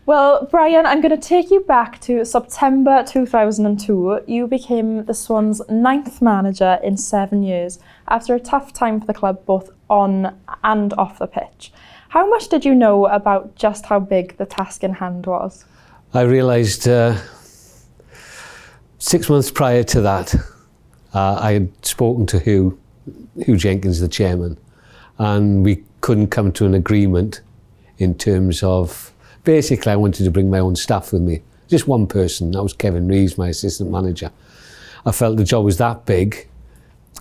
Well, Brian, I'm going to take you back to September 2002. You became the Swans' 9th manager in 7 years after a tough time for the club both on and off the pitch. How much did you know about just how big the task in hand was? I realised 6 months prior to that, I had spoken to Hugh Jenkins, the chairman, and we couldn't come to an agreement in terms of, basically I wanted to bring my own staff with me. Just one person, that was Kevin Reeves, my assistant manager. I felt the job was that big.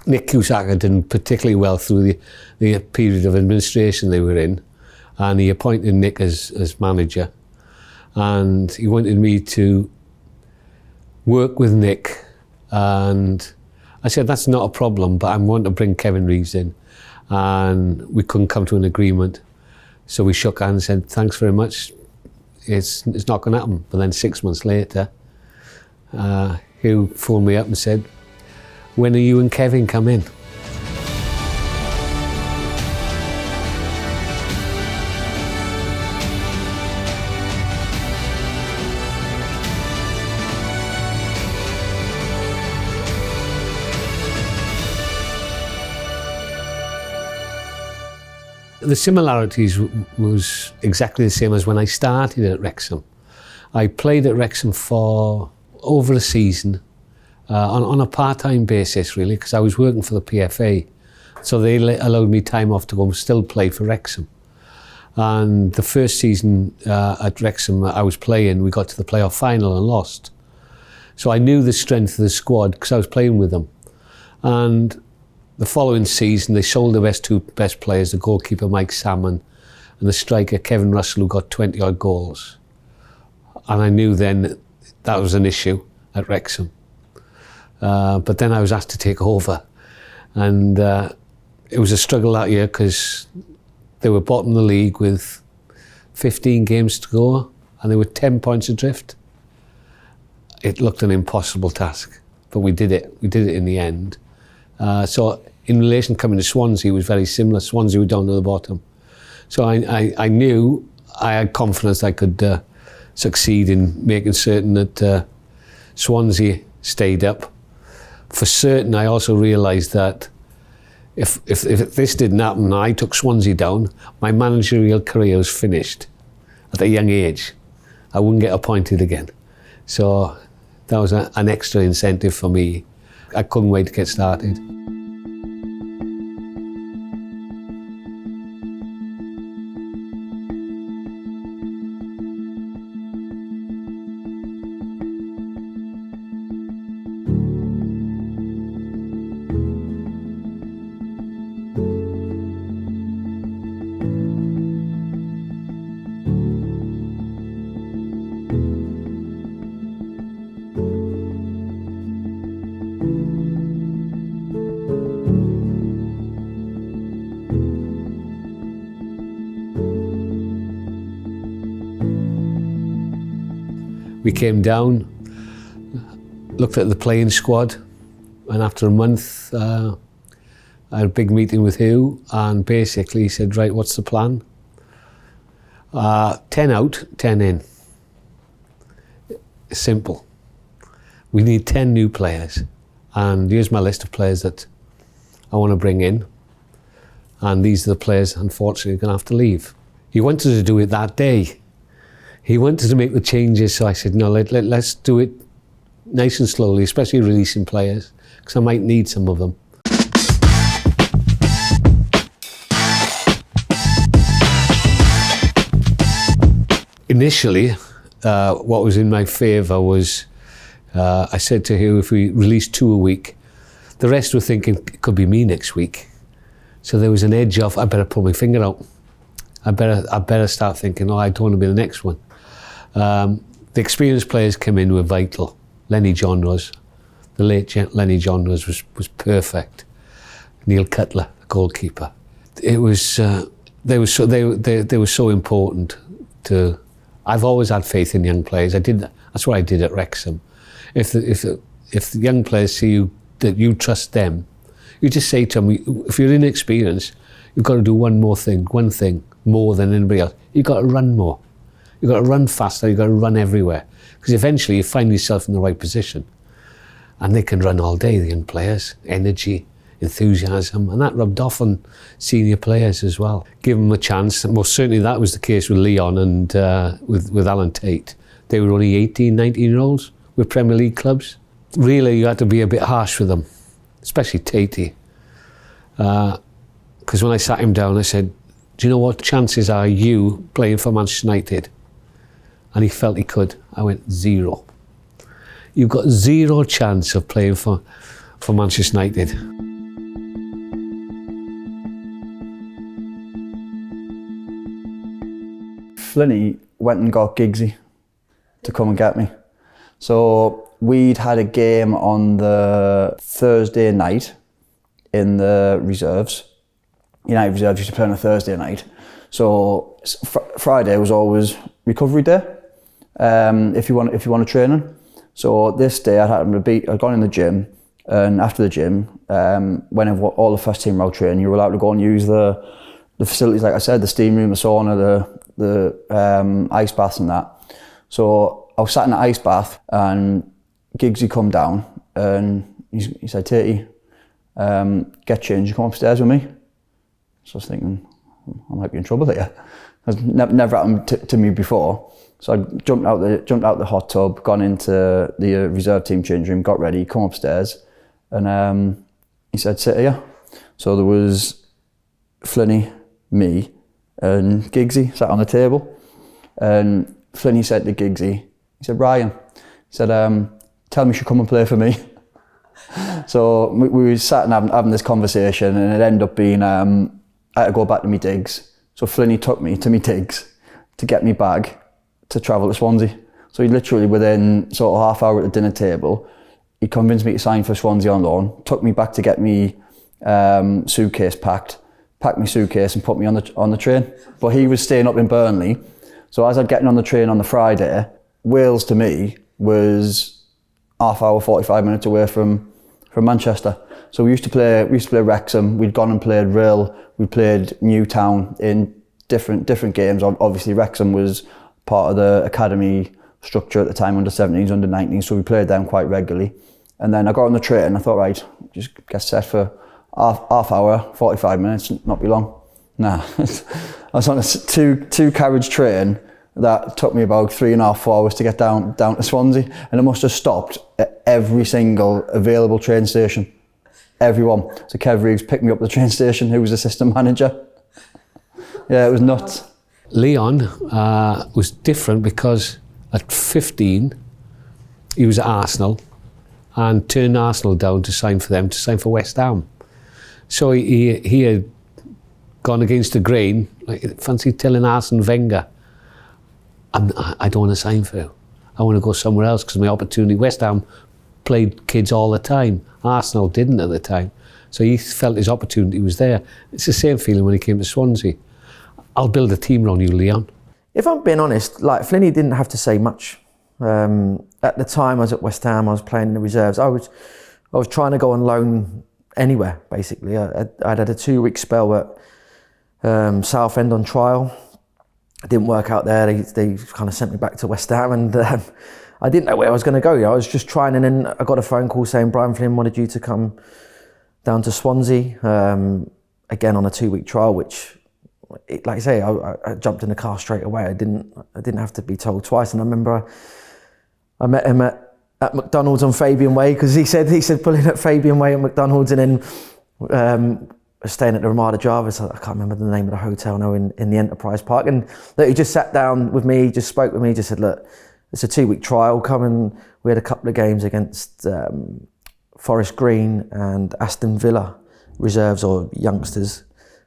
Nick Cusack had done particularly well through the period of administration they were in, and he appointed Nick as manager. And he wanted me to work with Nick, and I said, that's not a problem, but I want to bring Kevin Reeves in. And we couldn't come to an agreement. So we shook hands and said, thanks very much. It's not going to happen. But then 6 months later, Hugh phoned me up and said, when are you and Kevin come in? The similarities was exactly the same as when I started at Wrexham. I played at Wrexham for over a season on a part-time basis, really, because I was working for the PFA. So they allowed me time off to go and still play for Wrexham. And the first season at Wrexham I was playing, we got to the playoff final and lost. So I knew the strength of the squad because I was playing with them. And the following season, they sold the two best players, the goalkeeper Mike Salmon and the striker Kevin Russell, who got 20-odd goals. And I knew then that was an issue at Wrexham. But then I was asked to take over. And it was a struggle that year because they were bottom of the league with 15 games to go and they were 10 points adrift. It looked an impossible task, but we did it. We did it in the end. So in relation coming to Swansea, it was very similar. Swansea were down to the bottom. So I knew, I had confidence I could succeed in making certain that Swansea stayed up. For certain, I also realised that if this didn't happen and I took Swansea down, my managerial career was finished at a young age. I wouldn't get appointed again. So that was an extra incentive for me. I couldn't wait to get started. We came down, looked at the playing squad, and after a month, I had a big meeting with Hugh, and basically he said, right, what's the plan? 10 out, 10 in. Simple. We need 10 new players, and here's my list of players that I want to bring in, and these are the players, unfortunately, are going to have to leave. He wanted to do it that day. He wanted to make the changes, so I said, no, let's do it nice and slowly, especially releasing players, because I might need some of them. Initially, what was in my favour was, I said to Hugh, if we release 2 a week, the rest were thinking, it could be me next week. So there was an edge of, I better pull my finger out. I better start thinking, oh, I don't want to be the next one. The experienced players came in were vital. Lenny John was. The late Lenny John was perfect. Neil Cutler, the goalkeeper. It was they were so important to. I've always had faith in young players. That's what I did at Wrexham. If the young players see you that you trust them, you just say to them, if you're inexperienced, you've got to do one thing more than anybody else. You've got to run more. You've got to run faster, you've got to run everywhere. Because eventually you find yourself in the right position. And they can run all day, the young players. Energy, enthusiasm, and that rubbed off on senior players as well. Give them a chance, and most certainly that was the case with Leon and with Alan Tate. They were only 18, 19-year-olds with Premier League clubs. Really, you had to be a bit harsh with them, especially Tatey. Because when I sat him down, I said, do you know what chances are you playing for Manchester United? And he felt he could. I went, 0. You've got 0 chance of playing for Manchester United. Flinny went and got Giggsy to come and get me. So we'd had a game on the Thursday night in the reserves. United reserves used to play on a Thursday night. So Friday was always recovery day. If you want to training. So this day I'd gone in the gym, and after the gym, whenever all the first team were out training, you were allowed to go and use the facilities, like I said, the steam room, the sauna, the ice baths and that. So I was sat in the ice bath, and Giggsy come down, and he said, Tatey, get changed, you come upstairs with me. So I was thinking, I might be in trouble here. It's never happened to me before. So I jumped out the hot tub, gone into the reserve team change room, got ready, come upstairs, and he said, sit here. So there was Flinny, me, and Giggsy sat on the table. And Flinny said to Giggsy, he said, Ryan, he said, tell me you should come and play for me. So we sat and having this conversation, and it ended up being, I had to go back to me digs. So Flinny took me to me digs to get me bag to travel to Swansea. So he literally, within sort of half hour at the dinner table, he convinced me to sign for Swansea on loan, took me back to get me suitcase packed my suitcase and put me on the train. But he was staying up in Burnley. So as I'd getting on the train on the Friday, Wales to me was half hour, 45 minutes away from Manchester. So we used to play Wrexham, we'd gone and played Rill, we played Newtown in different games. Obviously Wrexham was part of the academy structure at the time, under 17s, under 19s, so we played them quite regularly. And then I got on the train and I thought, right, just get set for half hour, 45 minutes, not be long. Nah, I was on a two carriage train that took me about 3.5, 4 hours to get down to Swansea, and I must have stopped at every single available train station. Everyone. So Kev Reeves picked me up at the train station, who was assistant manager. Yeah, it was nuts. Leon was different because at 15 he was at Arsenal and turned Arsenal down to sign for West Ham. So he had gone against the grain, like fancy telling Arsene Wenger, I don't want to sign for you. I want to go somewhere else because my opportunity. West Ham played kids all the time. Arsenal didn't at the time. So he felt his opportunity was there. It's the same feeling when he came to Swansea. I'll build a team around you, Leon. If I'm being honest, like Flinny didn't have to say much. At the time I was at West Ham, I was playing in the reserves. I was trying to go on loan anywhere, basically. I'd had a 2-week spell at Southend on trial. It didn't work out there. They kind of sent me back to West Ham, and I didn't know where I was going to go. I was just trying, and then I got a phone call saying Brian Flynn wanted you to come down to Swansea, again on a 2-week trial, which, like I say, I jumped in the car straight away. I didn't have to be told twice. And I remember I met him at McDonald's on Fabian Way, because he said pull in at Fabian Way at McDonald's, and then staying at the Ramada Jarvis. I can't remember the name of the hotel now in the Enterprise Park. And look, he just sat down with me, just spoke with me, just said, look, it's a 2-week trial. Come, and we had a couple of games against Forest Green and Aston Villa reserves or youngsters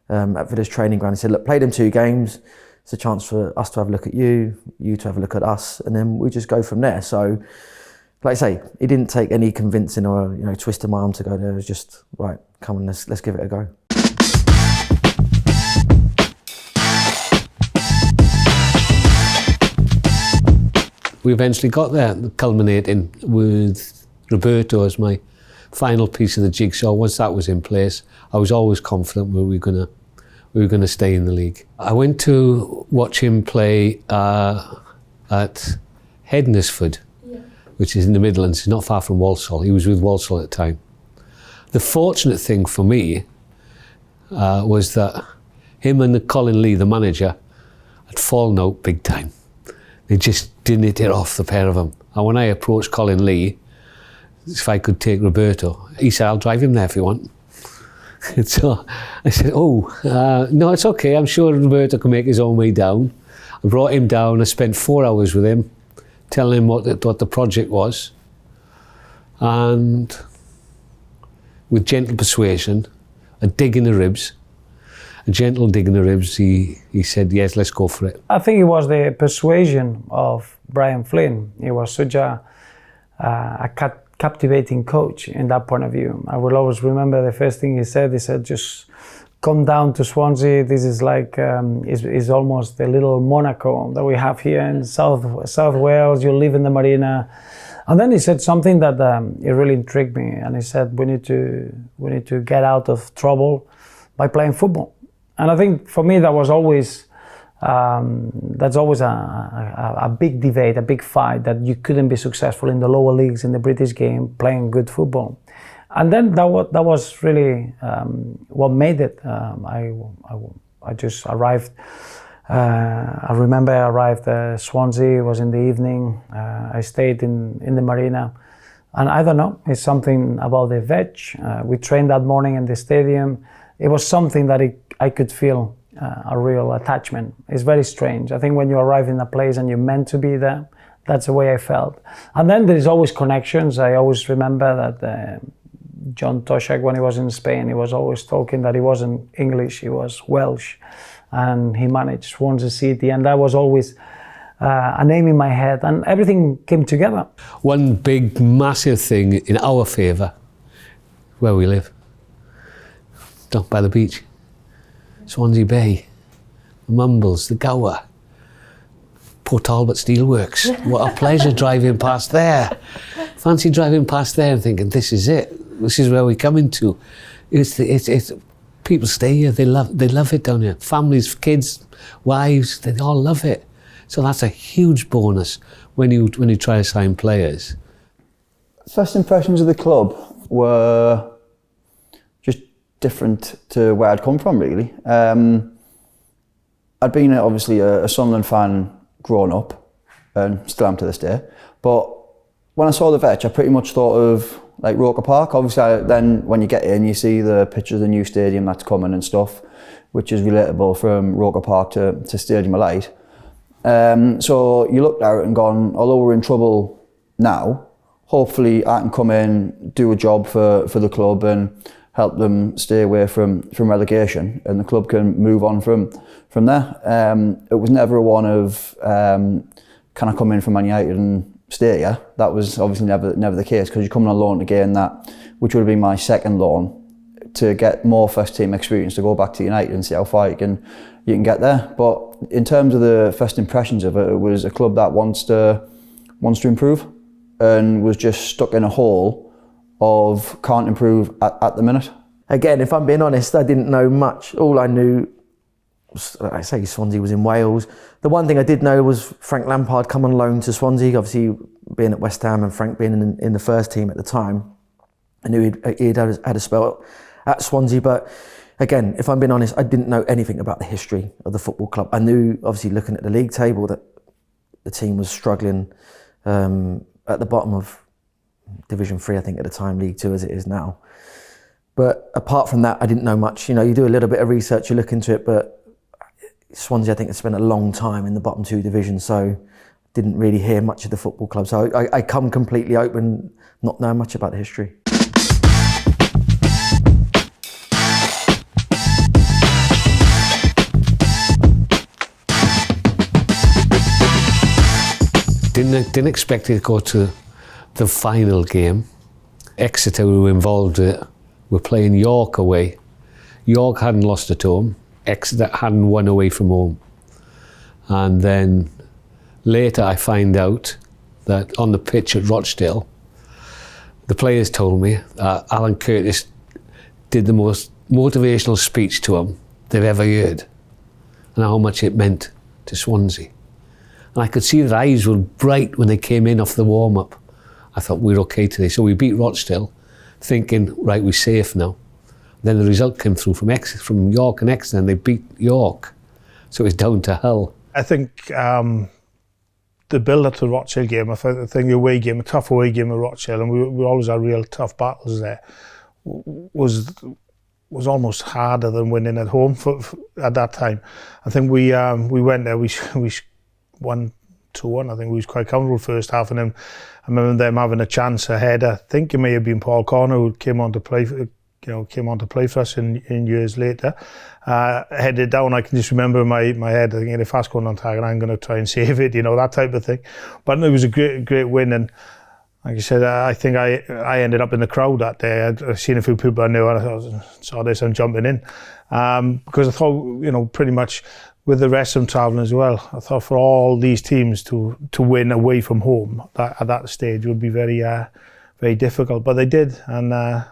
at Villa's training ground. He said, look, play them 2 games. It's a chance for us to have a look at you to have a look at us, and then we just go from there. So, like I say, it didn't take any convincing or twisting my arm to go there. It was just, right, come on, let's give it a go. We eventually got there, culminating with Roberto as my final piece of the jigsaw. Once that was in place, I was always confident we were going to stay in the league. I went to watch him play at Hednesford, which is in the Midlands, not far from Walsall. He was with Walsall at the time. The fortunate thing for me was that him and Colin Lee, the manager, had fallen out big time. They just didn't hit it off, the pair of them. And when I approached Colin Lee, if I could take Roberto, he said, I'll drive him there if you want. And so I said, no, it's okay. I'm sure Roberto can make his own way down. I brought him down. I spent 4 hours with him, telling him what the project was. And with gentle persuasion, a dig in the ribs, a gentle dig in the ribs, he said, yes, let's go for it. I think it was the persuasion of Brian Flynn. He was such a captivating coach in that point of view. I will always remember the first thing he said, just come down to Swansea. This is like, is almost the little Monaco that we have here in South Wales. You live in the marina. And then he said something that it really intrigued me. And he said, we need to get out of trouble by playing football. And I think for me, that was always, that's always a big debate, a big fight, that you couldn't be successful in the lower leagues, in the British game, playing good football. And then that was really what made it. I just arrived. I remember I arrived at Swansea. It was in the evening. I stayed in the marina, and I don't know. It's something about the veg. We trained that morning in the stadium. It was something that I could feel a real attachment. It's very strange. I think when you arrive in a place and you're meant to be there, that's the way I felt. And then there's always connections. I always remember that John Toshak, when he was in Spain, he was always talking that he wasn't English, he was Welsh. And he managed Swansea City, and that was always a name in my head, and everything came together. One big, massive thing in our favour, where we live, down by the beach, Swansea Bay, the Mumbles, the Gower, Port Talbot Steelworks. What a pleasure driving past there. Fancy driving past there and thinking, this is it. This is where we're coming to. It's people stay here. They love it down here. Families, kids, wives, they all love it. So that's a huge bonus when you try to sign players. First impressions of the club were just different to where I'd come from, really. I'd been obviously a Sunderland fan growing up, and still am to this day. But when I saw the Vetch, I pretty much thought of like Roker Park. Obviously, then when you get in, you see the picture of the new stadium that's coming and stuff, which is relatable from Roker Park to Stadium of Light. So you looked at it and gone, although we're in trouble now, hopefully I can come in, do a job for the club and help them stay away from relegation, and the club can move on from there. It was never one of, can I come in from Man United and stay here? That was obviously never the case, because you're coming on loan to gain that, which would have been my second loan, to get more first team experience, to go back to United and see how far you can get there. But in terms of the first impressions of it, it was a club that wants to improve, and was just stuck in a hole of can't improve at the minute. Again, if I'm being honest, I didn't know much. All I knew, I say Swansea was in Wales. The one thing I did know was Frank Lampard come on loan to Swansea, obviously being at West Ham and Frank being in the first team at the time. I knew he'd had a spell at Swansea, but again, if I'm being honest, I didn't know anything about the history of the football club. I knew, obviously looking at the league table, that the team was struggling at the bottom of Division 3, I think at the time, League 2 as it is now. But apart from that, I didn't know much. You know, you do a little bit of research, you look into it, but Swansea, I think, has spent a long time in the bottom 2 divisions, so didn't really hear much of the football club. So I come completely open, not knowing much about the history. Didn't expect it to go to the final game. Exeter, who were involved with it, were playing York away. York hadn't lost at home. Exeter hadn't won away from home. And then later I find out that on the pitch at Rochdale, the players told me Alan Curtis did the most motivational speech to them they've ever heard, and how much it meant to Swansea. And I could see their eyes were bright when they came in off the warm-up. I thought, we're okay today. So we beat Rochdale, thinking, right, we're safe now. Then the result came through from York and Exeter, and they beat York. So it was down to hell. I think the build-up to the Rochdale game, I think the away game, a tough away game at Rochdale, and we always had real tough battles there, was almost harder than winning at home at that time. I think we went there, we won 2-1. I think we was quite comfortable first half, and then I remember them having a chance ahead. I think it may have been Paul Connor who came on to play for us in years later. Headed down, I can just remember in my head, I think if that's going on target, I'm going to try and save it, that type of thing. But it was a great win, and like I said, I think I ended up in the crowd that day. I'd seen a few people I knew, and I saw this, I'm jumping in. Because I thought, pretty much with the rest of them travelling as well, I thought for all these teams to win away from home at that stage would be very, very difficult. But they did, and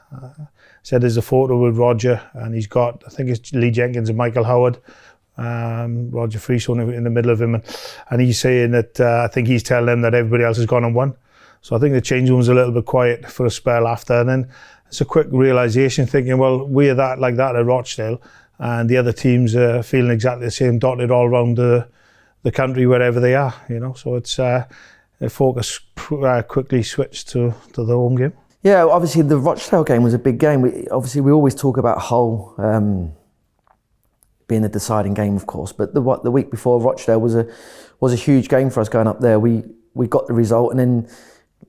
said there's a photo with Roger, and he's got, I think it's Lee Jenkins and Michael Howard, Roger Freestone in the middle of him, and he's saying that I think he's telling them that everybody else has gone and won. So I think the change room was a little bit quiet for a spell after, and then it's a quick realisation, thinking, well, we're like that at Rochdale, and the other teams are feeling exactly the same, dotted all around the country wherever they are, So it's the focus quickly switched to the home game. Yeah, obviously the Rochdale game was a big game. We always talk about Hull being the deciding game, of course, but the week before Rochdale was a huge game for us going up there. We got the result, and then,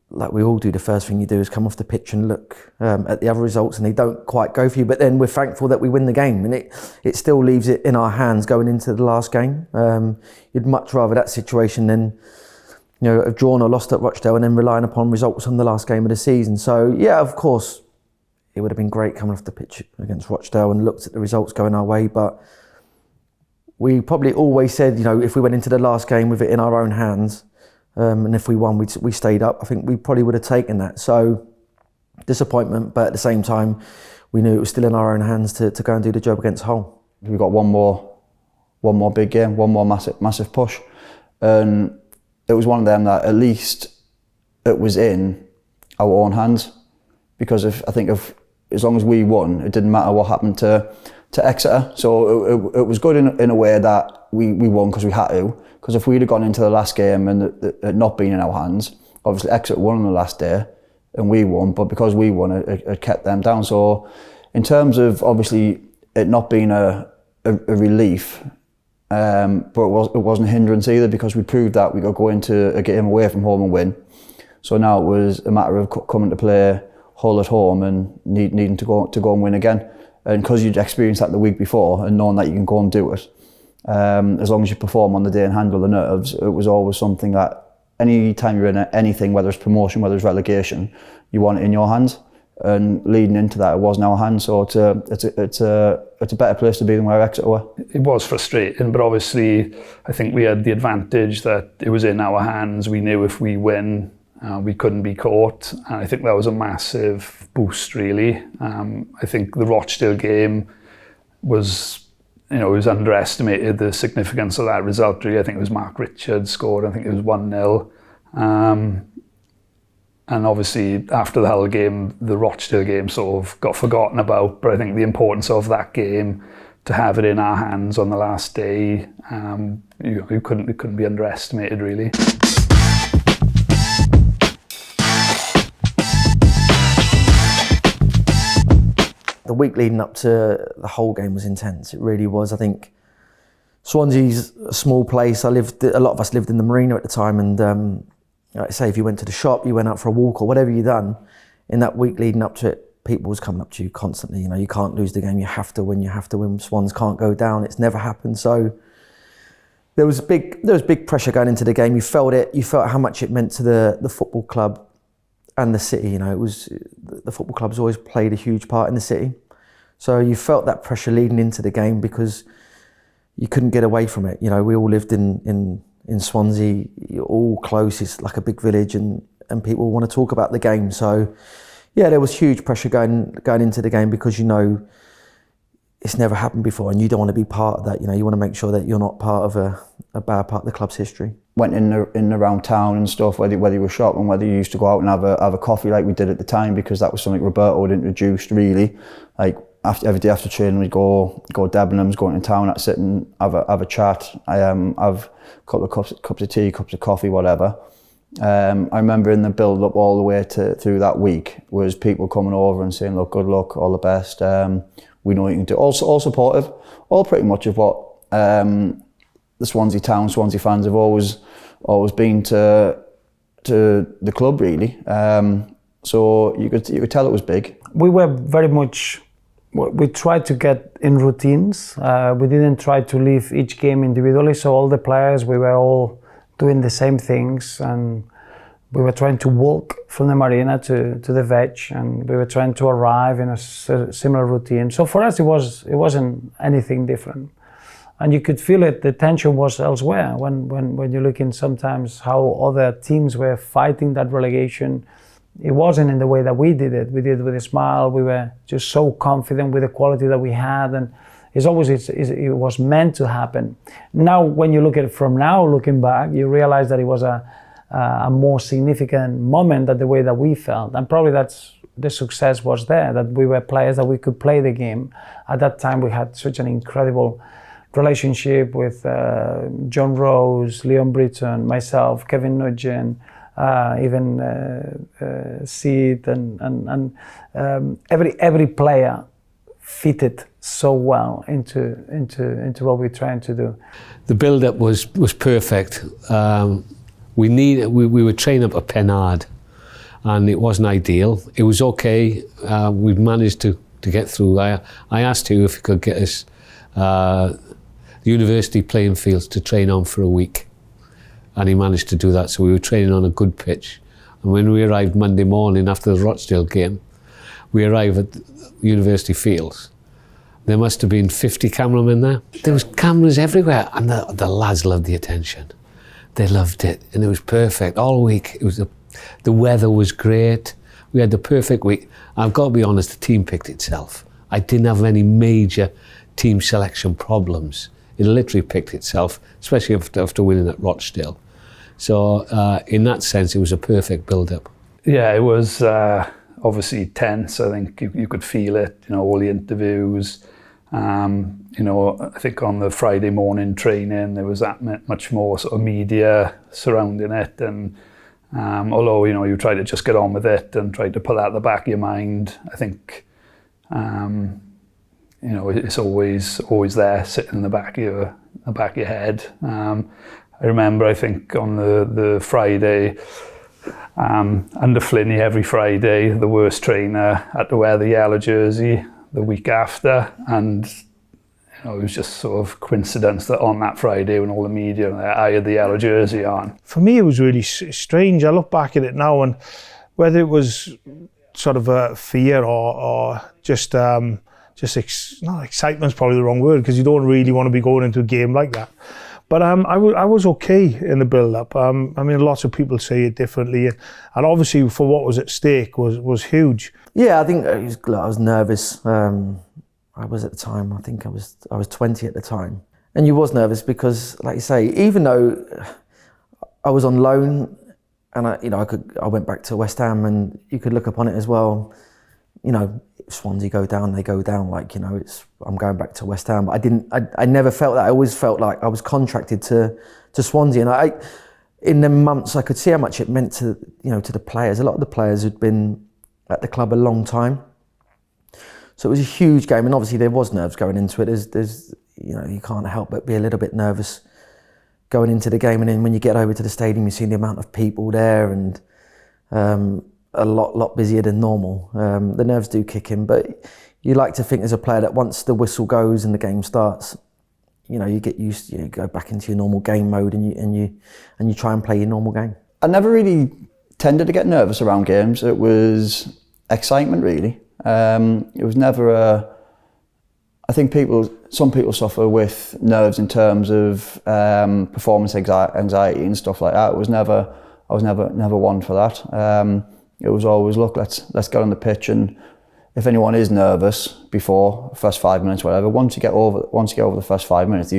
like we all do, the first thing you do is come off the pitch and look at the other results, and they don't quite go for you. But then we're thankful that we win the game, and it still leaves it in our hands going into the last game. You'd much rather that situation than have drawn or lost at Rochdale and then relying upon results on the last game of the season. So yeah, of course, it would have been great coming off the pitch against Rochdale and looked at the results going our way. But we probably always said, if we went into the last game with it in our own hands, and if we won, we stayed up, I think we probably would have taken that. So disappointment, but at the same time, we knew it was still in our own hands to go and do the job against Hull. We got one more big game, one more massive push, and it was one of them that at least it was in our own hands, because as long as we won, it didn't matter what happened to Exeter. So it was good in a way that we won because we had to. Because if we'd have gone into the last game and it not been in our hands, obviously Exeter won on the last day and we won, but because we won, it kept them down. So in terms of obviously it not being a relief, but it wasn't a hindrance either, because we proved that we could go into a game away from home and win. So now it was a matter of coming to play Hull at home and needing to go and win again. And because you'd experienced that the week before and knowing that you can go and do it, as long as you perform on the day and handle the nerves, it was always something that any time you're in anything, whether it's promotion, whether it's relegation, you want it in your hands. And leading into that, it was in our hands. So it's a better place to be than where Exeter were. It was frustrating, but obviously I think we had the advantage that it was in our hands. We knew if we win, we couldn't be caught, and I think that was a massive boost, really. I think the Rochdale game was, it was underestimated, the significance of that result, really. I think it was Mark Richards scored, I think it was 1-0. And obviously after the Hull game, the Rochdale game sort of got forgotten about, but I think the importance of that game, to have it in our hands on the last day, it couldn't be underestimated, really. The week leading up to the Hull game was intense. It really was. I think Swansea's a small place. A lot of us lived in the Marina at the time, and like I say, if you went to the shop, you went out for a walk or whatever you done, in that week leading up to it, people was coming up to you constantly. You can't lose the game. You have to win. Swans can't go down. It's never happened. So there was big pressure going into the game. You felt it. You felt how much it meant to the football club and the city. It was, the football club's always played a huge part in the city. So you felt that pressure leading into the game because you couldn't get away from it. We all lived in Swansea, you're all close, it's like a big village, and people want to talk about the game. So yeah, there was huge pressure going into the game, because it's never happened before and you don't want to be part of that. You want to make sure that you're not part of a bad part of the club's history. went in and around town and stuff, whether you were shopping, whether you used to go out and have a coffee like we did at the time, because that was something Roberto had introduced really. Like every day after training we'd go Debenhams, go into town, sit and have a chat, have a couple of cups of tea, cups of coffee, whatever. I remember in the build up all the way through that week was people coming over and saying, look, good luck, all the best, we know what you can do. Also all supportive, all pretty much of what the Swansea fans have always been to the club really. So you could tell it was big. We were very much, we tried to get in routines. We didn't try to live each game individually. So all the players, we were all doing the same things, and we were trying to walk from the marina to the veg, and we were trying to arrive in a similar routine. So for us, it wasn't anything different. And you could feel it, the tension was elsewhere. When you look in sometimes how other teams were fighting that relegation, it wasn't in the way that we did it. We did it with a smile. We were just so confident with the quality that we had, and it was meant to happen. Now, when you look at it from now, looking back, you realize that it was a more significant moment than the way that we felt. And probably that's the success was there, that we were players, that we could play the game. At that time, we had such an incredible relationship with John Rose, Leon Britton, myself, Kevin Nugent, even Sid, and every player fitted so well into what we're trying to do. The build-up was perfect. We were training up at Pennard, and it wasn't ideal. It was okay. We managed to get through. I asked you if he could get us the university playing fields to train on for a week, and he managed to do that. So we were training on a good pitch. And when we arrived Monday morning after the Rochdale game, we arrived at University Fields. There must have been 50 cameramen there. There was cameras everywhere, and the lads loved the attention. They loved it, and it was perfect all week. It was the weather was great. We had the perfect week. I've got to be honest, the team picked itself. I didn't have any major team selection problems. It literally picked itself, especially after winning at Rochdale. So in that sense, it was a perfect build-up. Yeah, it was obviously tense. I think you could feel it, all the interviews. I think on the Friday morning training, there was that much more sort of media surrounding it. And although, you try to just get on with it and try to put that at the back of your mind, I think, it's always there sitting in the back of your head. I remember, I think on the Friday, under Flinney every Friday, the worst trainer had to wear the yellow jersey the week after, and it was just sort of coincidence that on that Friday when all the media, I had the yellow jersey on. For me, it was really strange. I look back at it now, and whether it was sort of a fear or just not excitement's probably the wrong word, because you don't really want to be going into a game like that. But I was okay in the build-up. I mean, lots of people say it differently, and obviously for what was at stake was huge. Yeah, I think I was nervous. I was at the time, I think I was 20 at the time. And you was nervous because, like you say, even though I was on loan and I went back to West Ham, and you could look upon it as well, if Swansea go down, they go down, I'm going back to West Ham. But I never felt that. I always felt like I was contracted to Swansea. And in the months, I could see how much it meant to the players. A lot of the players had been at the club a long time. So it was a huge game, and obviously there was nerves going into it. There's you can't help but be a little bit nervous going into the game, and then when you get over to the stadium, you see the amount of people there, and a lot busier than normal. The nerves do kick in, but you like to think as a player that once the whistle goes and the game starts, you get used. You go back into your normal game mode, and you try and play your normal game. I never really tended to get nervous around games. It was excitement, really. It was never I think some people suffer with nerves in terms of performance anxiety and stuff like that. I was never one for that. It was always, look, let's get on the pitch, and if anyone is nervous before first 5 minutes, whatever, once you get over the first 5 minutes, they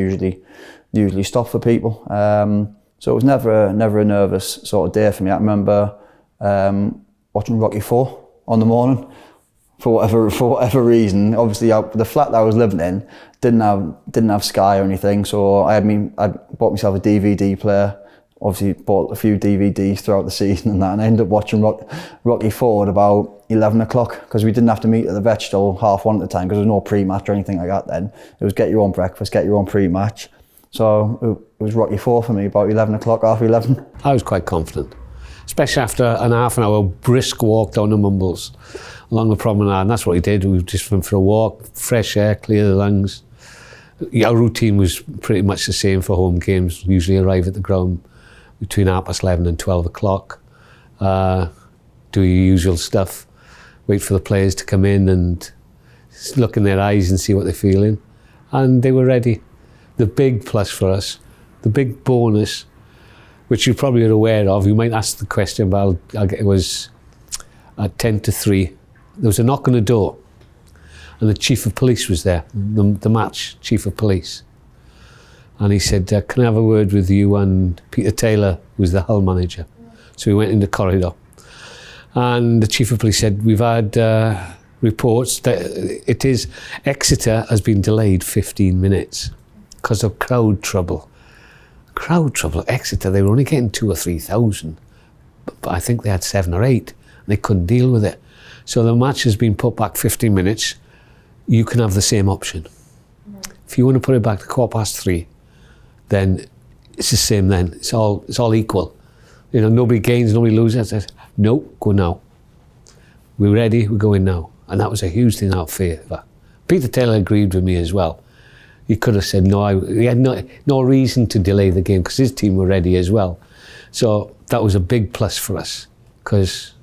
usually stop for people. So it was never a nervous sort of day for me. I remember watching Rocky IV on the morning for whatever reason. Obviously, the flat that I was living in didn't have Sky or anything, so I bought myself a DVD player. Obviously, bought a few DVDs throughout the season and that, and I ended up watching Rocky IV at about 11 o'clock because we didn't have to meet at the Veg till 1:30 at the time because there was no pre-match or anything like that then. It was get your own breakfast, get your own pre-match. So it was Rocky IV for me, about 11 o'clock, 11:30. I was quite confident, especially after an half an hour brisk walk down the Mumbles along the promenade, and that's what we did. We just went for a walk, fresh air, clear the lungs. Our routine was pretty much the same for home games. We usually arrive at the ground between 11:30 and 12 o'clock. Do your usual stuff, wait for the players to come in and look in their eyes and see what they're feeling. And they were ready. The big plus for us, the big bonus, which you probably are aware of, you might ask the question, but it was at 2:50. There was a knock on the door and the chief of police was there, the match chief of police. And he said, can I have a word with you and Peter Taylor, who was the Hull manager. So we went in the corridor. And the chief of police said, we've had reports that Exeter has been delayed 15 minutes because of crowd trouble. Crowd trouble at Exeter, they were only getting 2,000 or 3,000. But I think they had 7 or 8 and they couldn't deal with it. So the match has been put back 15 minutes. You can have the same option. If you want to put it back to 3:15, then it's the same then. It's all equal. You know, nobody gains, nobody loses. I said, no, go now. We're ready, we're going now. And that was a huge thing out of favour. Peter Taylor agreed with me as well. He could have said no, he had no reason to delay the game because his team were ready as well. So that was a big plus for us because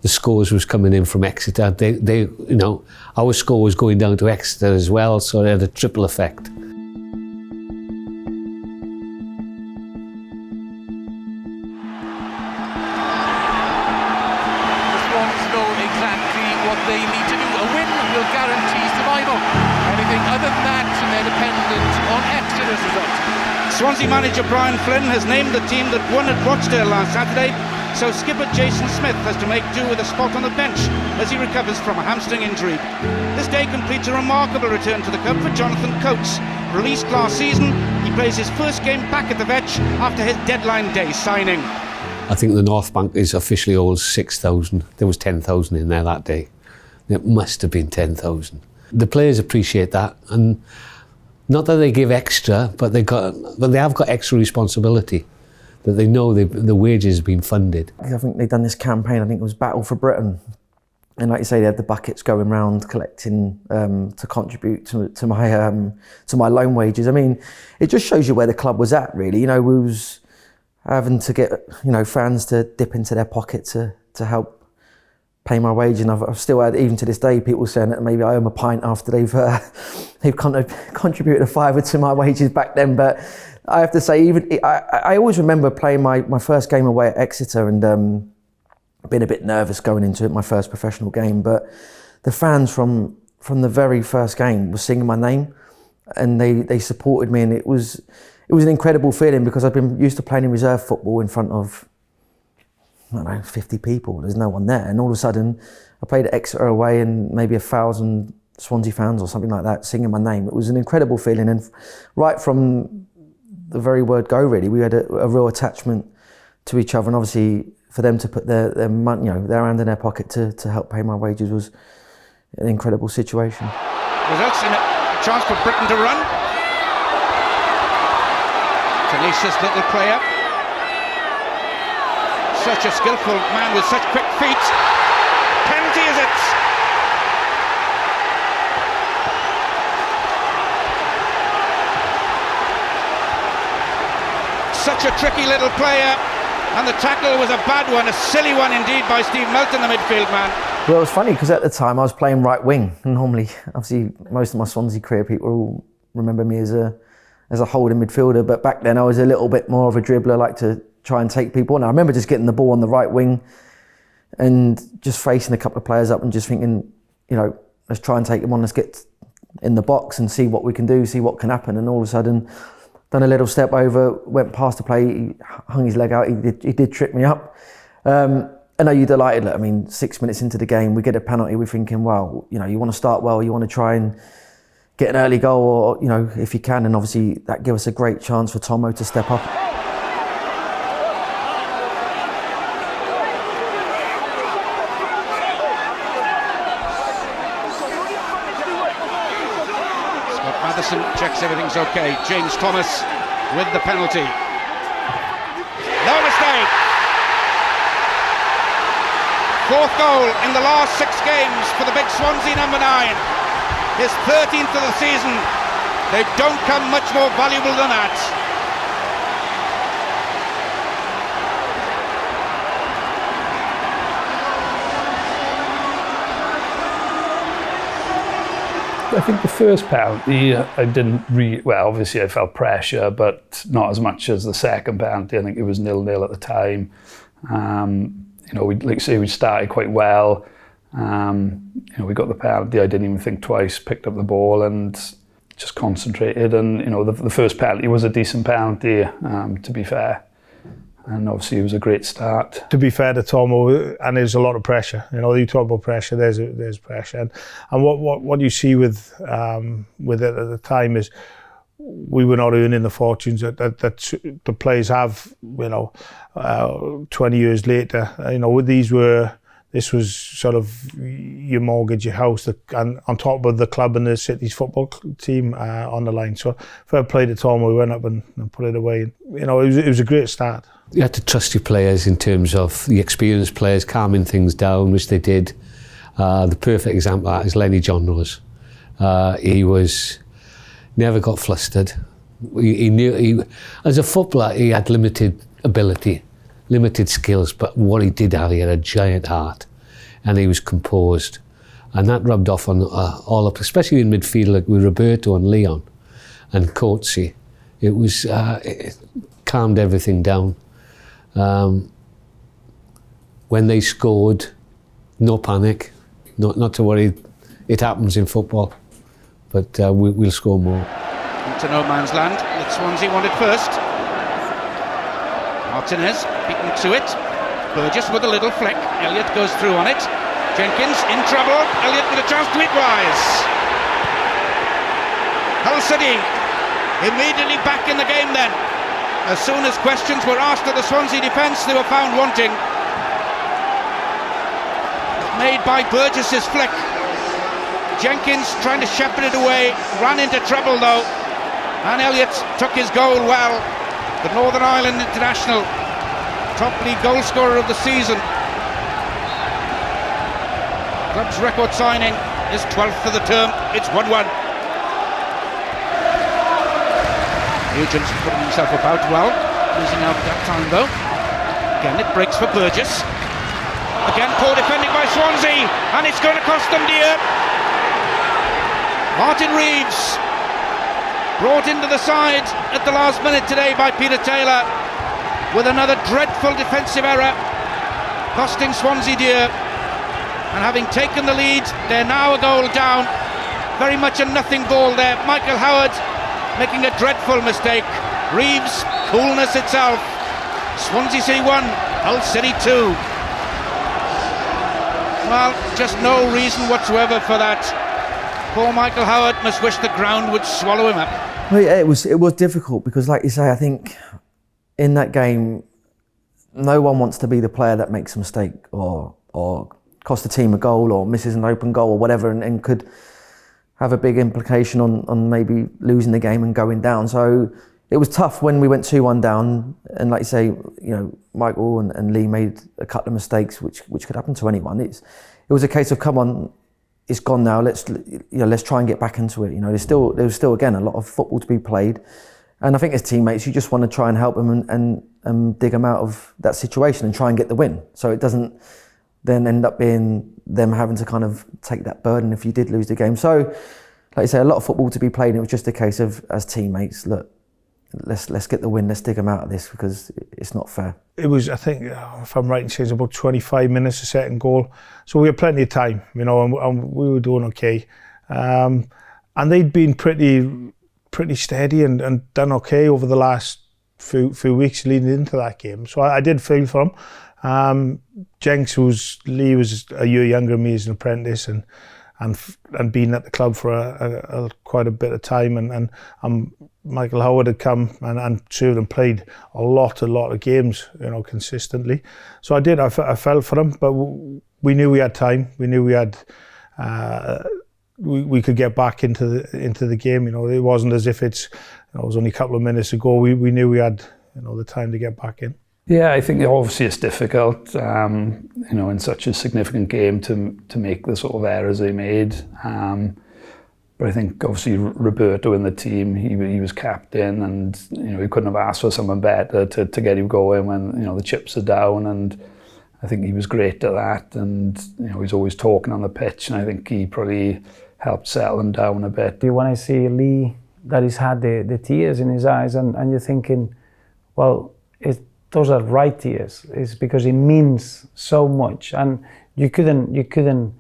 the scores was coming in from Exeter. They, you know, our score was going down to Exeter as well, so it had a triple effect. Swansea manager Brian Flynn has named the team that won at Rochdale last Saturday, so skipper Jason Smith has to make do with a spot on the bench as he recovers from a hamstring injury. This day completes a remarkable return to the club for Jonathan Coates. Released last season, he plays his first game back at the Veg after his deadline day signing. I think the North Bank is officially holds 6,000. There was 10,000 in there that day. It must have been 10,000. The players appreciate that, and not that they give extra, but they have got extra responsibility, that they know the wages have been funded. I think they've done this campaign, I think it was Battle for Britain. And like you say, they had the buckets going round collecting to contribute to my loan wages. I mean, it just shows you where the club was at, really. You know, we was having to get, you know, fans to dip into their pocket to help pay my wage, and I've still had, even to this day, people saying that maybe I owe them a pint after they've contributed a £5 to my wages back then. But I have to say, I always remember playing my first game away at Exeter and being a bit nervous going into it, my first professional game. But the fans from the very first game were singing my name, and they supported me, and it was an incredible feeling because I've been used to playing in reserve football in front of, I don't know, 50 people. There's no one there. And all of a sudden, I played at Exeter away and maybe 1,000 Swansea fans or something like that singing my name. It was an incredible feeling. And right from the very word go, really, we had a real attachment to each other. And obviously, for them to put their money, you know, their hand in their pocket to help pay my wages was an incredible situation. Results in a chance for Britain to run. Tenacious little player. Such a skillful man with such quick feet. Penalty is it? Such a tricky little player, and the tackle was a bad one, a silly one indeed by Steve Melton, the midfield man. Well, it was funny because at the time I was playing right wing. Normally, obviously, most of my Swansea career people will remember me as a holding midfielder, but back then I was a little bit more of a dribbler, like to try and take people on. I remember just getting the ball on the right wing and just facing a couple of players up and just thinking, you know, let's try and take them on, let's get in the box and see what we can do, see what can happen. And all of a sudden, done a little step over, went past the play, he hung his leg out, he did trip me up. I know you're delighted. I mean, 6 minutes into the game, we get a penalty, we're thinking, well, you know, you want to start well, you want to try and get an early goal, or, you know, if you can, and obviously that gives us a great chance for Tomo to step up. Scott Matheson checks everything's okay. James Thomas with the penalty. No mistake! Fourth goal in the last 6 games for the big Swansea number 9. His 13th of the season. They don't come much more valuable than that. I think the first penalty, I didn't well, obviously I felt pressure, but not as much as the second penalty. I think it was 0-0 at the time. You know, we started quite well. You know, we got the penalty. I didn't even think twice. Picked up the ball and just concentrated. And you know, the first penalty was a decent penalty, to be fair. And obviously, it was a great start. To be fair to Tomo, and there's a lot of pressure. You know, you talk about pressure. There's pressure, and what you see with it at the time is, we were not earning the fortunes that the players have, you know, 20 years later. You know, this was sort of your mortgage, your house, and on top of the club and the city's football team on the line. So fair play to Tom, we went up and put it away. You know, it was a great start. You had to trust your players in terms of the experienced players calming things down, which they did. The perfect example of that is Lenny John Rose. He never got flustered. He knew, as a footballer, he had limited ability, limited skills, but what he did have, he had a giant heart, and he was composed, and that rubbed off on all up, especially in midfield, like with Roberto and Leon and Coetzee. It calmed everything down. When they scored, no panic, not to worry. It happens in football. But we'll score more. Into no man's land that Swansea wanted first. Martinez beaten to it. Burgess with a little flick. Elliott goes through on it. Jenkins in trouble. Elliott with a chance to equalise. Hull City immediately back in the game then. As soon as questions were asked of the Swansea defence, they were found wanting. Made by Burgess's flick. Jenkins trying to shepherd it away, ran into trouble though, and Elliott took his goal well. The Northern Ireland international, top league goal scorer of the season. Club's record signing, his 12th for the term. It's 1-1. Nugent's putting himself about well, losing out that time though. Again it breaks for Burgess. Again poor defending by Swansea, and it's going to cost them dear. Martin Reeves brought into the side at the last minute today by Peter Taylor with another dreadful defensive error, costing Swansea dear. And having taken the lead, they're now a goal down. Very much a nothing ball there. Michael Howard making a dreadful mistake. Reeves, coolness itself. Swansea City 1, Hull City 2. Well, just no reason whatsoever for that. Poor Michael Howard must wish the ground would swallow him up. Well, yeah, it was difficult because, like you say, I think in that game, no one wants to be the player that makes a mistake or cost the team a goal or misses an open goal or whatever, and could have a big implication on maybe losing the game and going down. So it was tough when we went 2-1 down, and like you say, you know, Michael and Lee made a couple of mistakes which could happen to anyone. It was a case of, come on, it's gone now. Let's try and get back into it. You know, there's still again a lot of football to be played, and I think as teammates, you just want to try and help them and dig them out of that situation and try and get the win. So it doesn't then end up being them having to kind of take that burden if you did lose the game. So, like you say, a lot of football to be played. And it was just a case of, as teammates, look, let's get the win. Let's dig them out of this because it's not fair. It was, I think, if I'm right in saying, about 25 minutes to second goal. So we had plenty of time, you know, and we were doing okay. And they'd been pretty pretty steady and done okay over the last few weeks leading into that game. So I did feel for him. Jenks was a year younger than me as an apprentice and been at the club for quite a bit of time, and Michael Howard had come and served and played a lot of games, consistently. So I felt for him, but we knew we had time. We knew we had we could get back into the game. It wasn't as if it was only a couple of minutes ago. We knew we had the time to get back in. Yeah, I think obviously it's difficult, in such a significant game to make the sort of errors they made. But I think obviously Roberto in the team, he was captain, and he couldn't have asked for someone better to get him going when the chips are down. And I think he was great at that, and he's always talking on the pitch, and I think he probably helped settle them down a bit. When I see Lee, that he's had the tears in his eyes, and you're thinking, well, those are right tears. It's because it means so much, and you couldn't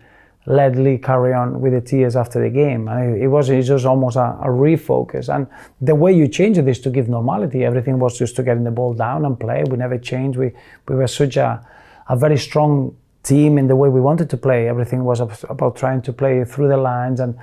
let Lee carry on with the tears after the game. And it was just almost a refocus. And the way you changed it is to give normality. Everything was just to getting the ball down and play. We never changed. We were such a very strong team in the way we wanted to play. Everything was about trying to play through the lines, and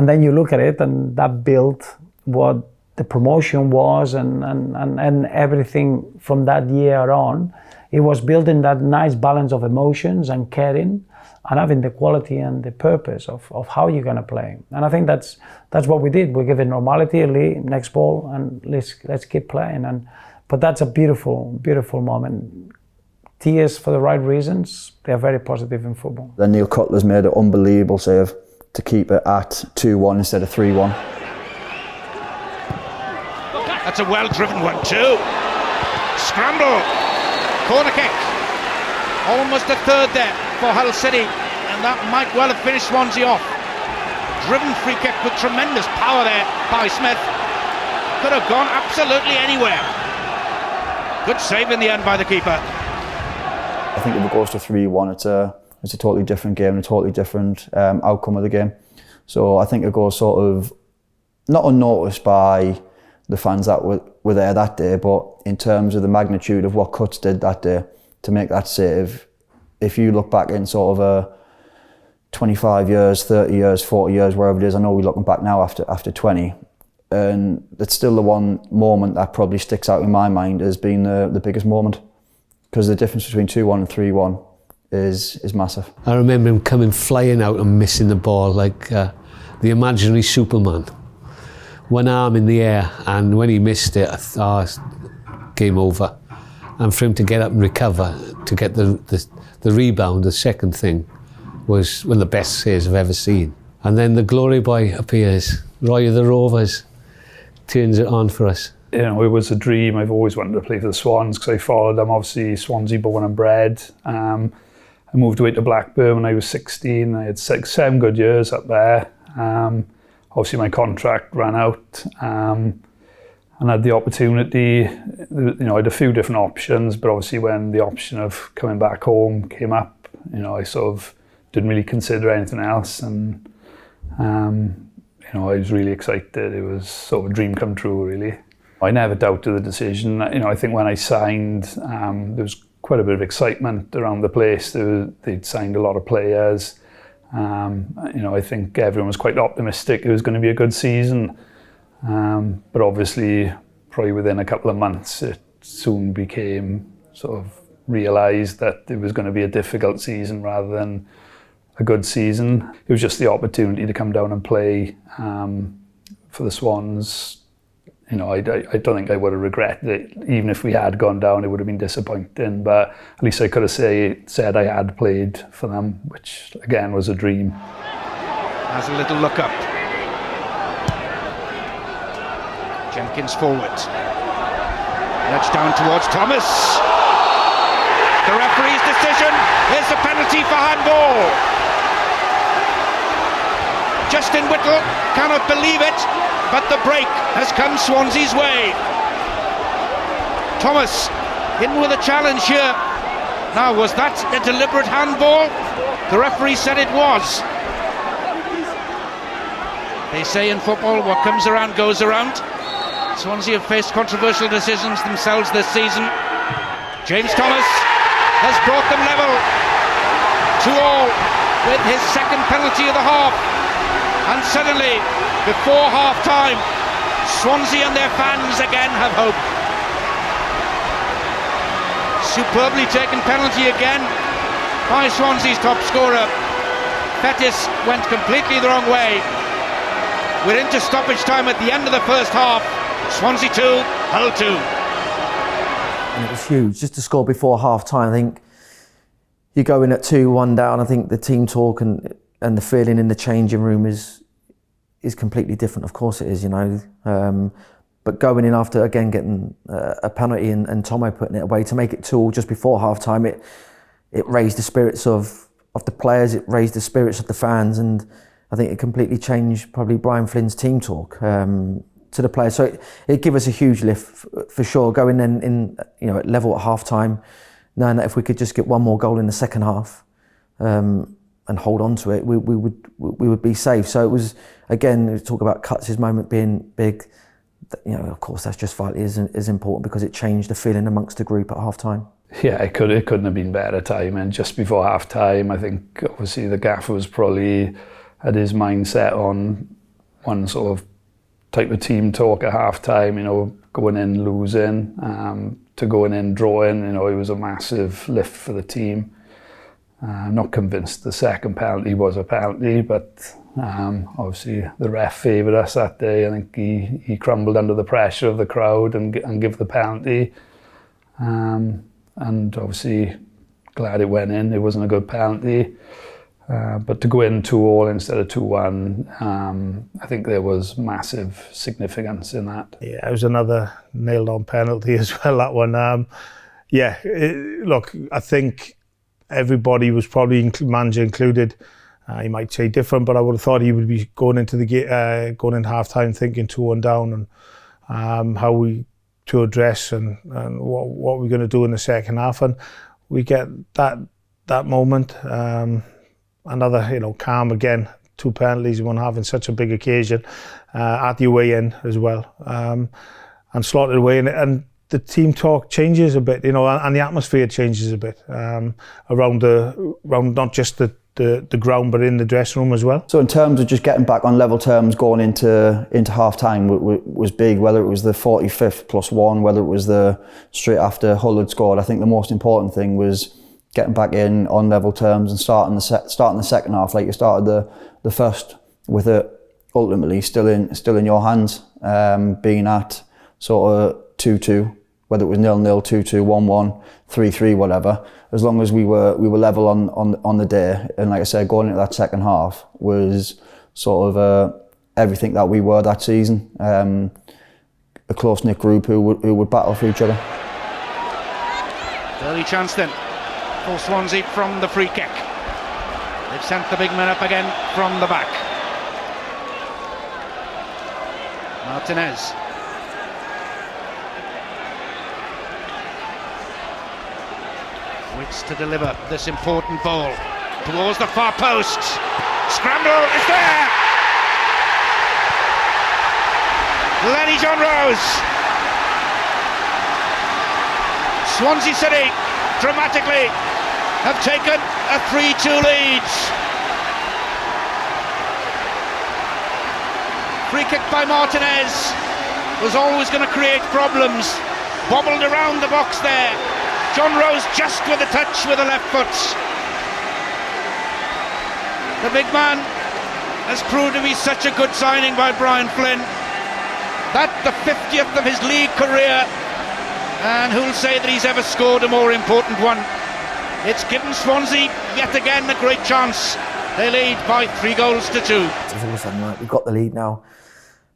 then you look at it, and that built what the promotion was, and everything from that year on. It was building that nice balance of emotions and caring, and having the quality and the purpose of how you're going to play. And I think that's what we did. We gave it normality, next ball, and let's keep playing. But that's a beautiful, beautiful moment. Tears for the right reasons. They're very positive in football. Then Neil Cutler's made an unbelievable save to keep it at 2-1 instead of 3-1. That's a well-driven one too. Scramble. Corner kick. Almost a third there for Hull City, and that might well have finished Swansea off. Driven free kick with tremendous power there by Smith. Could have gone absolutely anywhere. Good save in the end by the keeper. I think if it goes to 3-1, it's a totally different game, a totally different outcome of the game. So I think it goes sort of not unnoticed by the fans that were there that day, but in terms of the magnitude of what Cuts did that day to make that save, if you look back in sort of a 25 years, 30 years, 40 years, wherever it is, I know we're looking back now after 20, and it's still the one moment that probably sticks out in my mind as being the biggest moment, because the difference between 2-1 and 3-1 is massive. I remember him coming flying out and missing the ball like the imaginary Superman. One arm in the air, and when he missed it, I thought, game over. And for him to get up and recover, to get the rebound, the second thing, was one of the best saves I've ever seen. And then the glory boy appears. Roy of the Rovers turns it on for us. It was a dream. I've always wanted to play for the Swans because I followed them, obviously Swansea born and bred. I moved away to Blackburn when I was 16. I had 7 good years up there. Obviously my contract ran out, and I had the opportunity. I had a few different options, but obviously when the option of coming back home came up, I sort of didn't really consider anything else, and I was really excited. It was sort of a dream come true, really. I never doubted the decision. I think when I signed, there was quite a bit of excitement around the place. They'd signed a lot of players. I think everyone was quite optimistic it was going to be a good season, but obviously probably within a couple of months it soon became sort of realised that it was going to be a difficult season rather than a good season. It was just the opportunity to come down and play for the Swans. I don't think I would have regretted it. Even if we had gone down, it would have been disappointing, but at least I could have said I had played for them, which again was a dream. Has a little look up. Jenkins forward. Nudge down towards Thomas. The referee's decision is a penalty for handball. Justin Whittle cannot believe it, but the break has come Swansea's way. Thomas in with a challenge here. Now, was that a deliberate handball? The referee said it was. They say in football, what comes around goes around. Swansea have faced controversial decisions themselves this season. James Thomas has brought them level 2-2 with his second penalty of the half. And suddenly, before half-time, Swansea and their fans again have hope. Superbly taken penalty again by Swansea's top scorer. Fettis went completely the wrong way. We're into stoppage time at the end of the first half. Swansea 2, Hull 2. And it was huge. Just to score before half-time, I think you go in at 2-1 down. I think the team talk and the feeling in the changing room is completely different. Of course it is, you know. But going in after, again, getting a penalty and Tomo putting it away to make it 2-2 just before half-time, it raised the spirits of the players, it raised the spirits of the fans, and I think it completely changed probably Brian Flynn's team talk to the players. So it gave us a huge lift for sure, going in you know, at level at half-time, knowing that if we could just get one more goal in the second half and hold on to it, we would be safe. So it was, again, talk about Cuts' moment being big. You know, of course, that's just vitally as important because it changed the feeling amongst the group at half-time. Yeah, it couldn't have been better time. And just before half-time, I think obviously the gaffer was probably had his mindset on one sort of type of team talk at half-time, you know, going in losing to going in drawing. You know, it was a massive lift for the team. I'm not convinced the second penalty was a penalty, but obviously the ref favoured us that day. I think he crumbled under the pressure of the crowd and give the penalty. And obviously glad it went in. It wasn't a good penalty. But to go in 2-2 instead of 2-1, I think there was massive significance in that. Yeah, it was another nailed-on penalty as well, that one. Look, I think everybody was probably, manager included, he might say different, but I would have thought he would be going into going into half-time thinking 2-1 down and how we to address and what we're going to do in the second half. And we get that moment. Another, you know, calm again, 2 penalties, one having such a big occasion at the away end as well, and slotted away, and the team talk changes a bit, you know, and the atmosphere changes a bit around not just the ground but in the dressing room as well. So in terms of just getting back on level terms going into half time was big, whether it was the 45th +1, whether it was the straight after Hull had scored. I think the most important thing was getting back in on level terms and starting the second half like you started the first, with it ultimately still in your hands, being at sort of 2-2, whether it was 0-0, 2-2, 1-1, 3-3, whatever. As long as we were level on the day, and like I said, going into that second half was sort of everything that we were that season. A close-knit group who would battle for each other. Early chance then for Swansea from the free kick. They've sent the big man up again from the back. Martinez. Waits to deliver this important ball towards the far post. Scramble is there. Lenny John Rose. Swansea City dramatically have taken a 3-2 lead. Free kick by Martinez was always going to create problems. Bobbled around the box there. John Rose just with a touch with the left foot. The big man has proved to be such a good signing by Brian Flynn. That the 50th of his league career, and who'll say that he's ever scored a more important one. It's given Swansea yet again a great chance. They lead by 3-2. It's all of a sudden, right, we've got the lead now.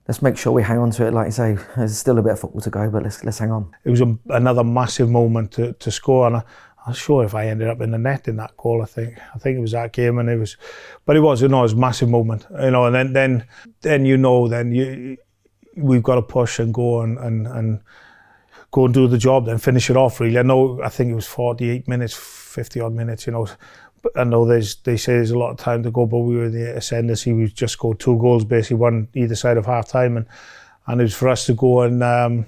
Let's make sure we hang on to it. Like you say, there's still a bit of football to go, but let's hang on. It was another massive moment to score, and I'm sure if I ended up in the net in that goal, I think it was that game, and it was a massive moment, you know. And then you know, we've got to push and go and go and do the job, then finish it off. Really, I think it was 48 minutes, 50 odd minutes, you know. But I know they say there's a lot of time to go, but we were in the ascendancy. We just scored 2 goals, basically one either side of half time, and it was for us to go and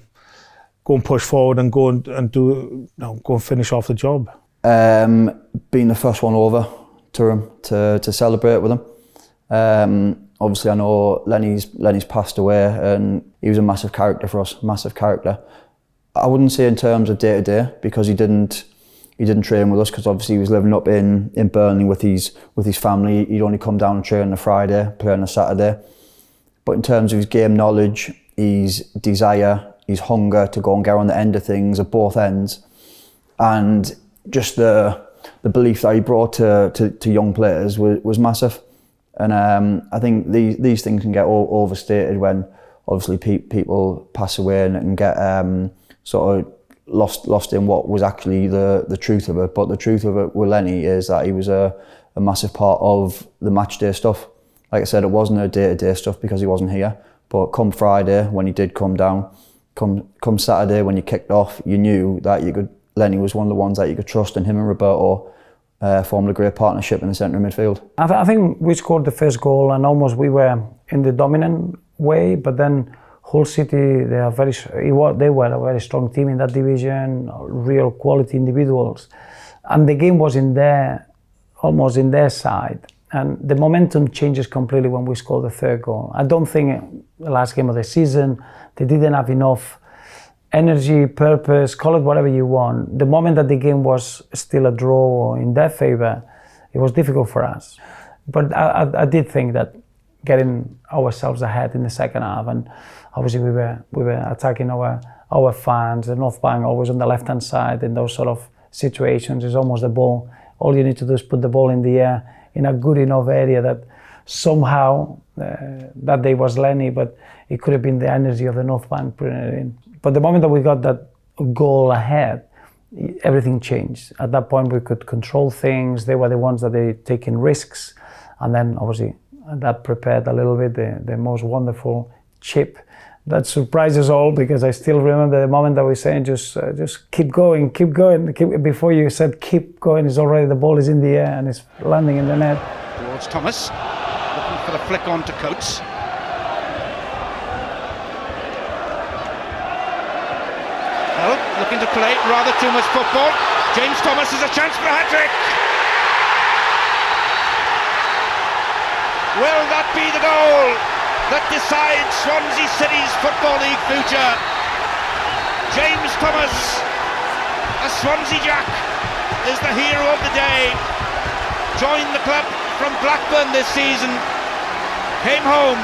push forward and go and finish off the job. Being the first one over to him to celebrate with him. Obviously, I know Lenny's passed away, and he was a massive character for us. Massive character. I wouldn't say in terms of day to day, because he didn't train with us, because obviously he was living up in Burnley with his family. He'd only come down and train on a Friday, play on a Saturday. But in terms of his game knowledge, his desire, his hunger to go and get on the end of things at both ends, and just the belief that he brought to young players was massive. And I think these things can get overstated when obviously people pass away and get sort of lost in what was actually the truth of it. But the truth of it with Lenny is that he was a massive part of the match day stuff. Like I said, it wasn't a day-to-day stuff because he wasn't here. But come Friday, when he did come down, come Saturday when you kicked off, you knew that Lenny was one of the ones that you could trust, and him and Roberto formed a great partnership in the centre of midfield. I think we scored the first goal, and almost we were in the dominant way, but then Hull City, they were a very strong team in that division, real quality individuals, and the game was almost in their side, and the momentum changes completely when we scored the third goal. I don't think the last game of the season they didn't have enough energy, purpose, call it whatever you want. The moment that the game was still a draw in their favour, it was difficult for us. But I did think that getting ourselves ahead in the second half, and obviously we were attacking our fans. The North Bank always on the left-hand side in those sort of situations. It's almost the ball. All you need to do is put the ball in the air in a good enough area that somehow that day was Lenny, but it could have been the energy of the North Bank putting it in. But the moment that we got that goal ahead, everything changed. At that point, we could control things. They were the ones that they taking risks, and then obviously that prepared a little bit the most wonderful chip that surprised us all, because I still remember the moment that we saying just keep going. Before you said keep going, it's already the ball is in the air and it's landing in the net. Towards Thomas, looking for the flick on to Coates. Looking to play rather too much football. James Thomas has a chance for a hat-trick. Will that be the goal that decides Swansea City's Football League future? James Thomas, a Swansea Jack, is the hero of the day. Joined the club from Blackburn this season, came home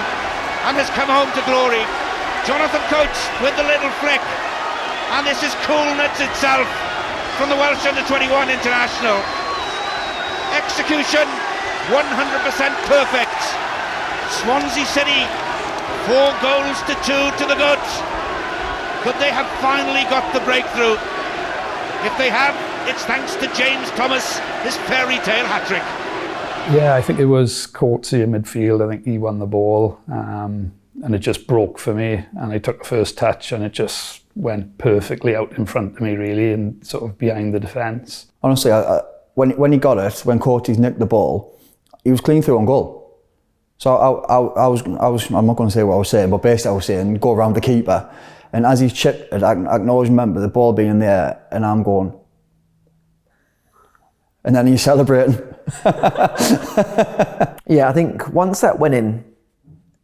and has come home to glory. Jonathan Coates with the little flick. And this is coolness itself from the Welsh under-21 international. Execution 100% perfect. Swansea City 4 goals to 2 to the good. Could they have finally got the breakthrough? If they have, it's thanks to James Thomas, his fairy tale hat-trick. Yeah, I think it was Courtsy in midfield. I think he won the ball, and it just broke for me. And I took the first touch, and it just went perfectly out in front of me, really, and sort of behind the defence. Honestly, when he got it, when Courtsy's nicked the ball, he was clean through on goal. So I was. I'm not going to say what I was saying, but basically I was saying go around the keeper, and as he chipped it, I can always remember the ball being in the air, and I'm going, and then he's celebrating. Yeah, I think once that went in,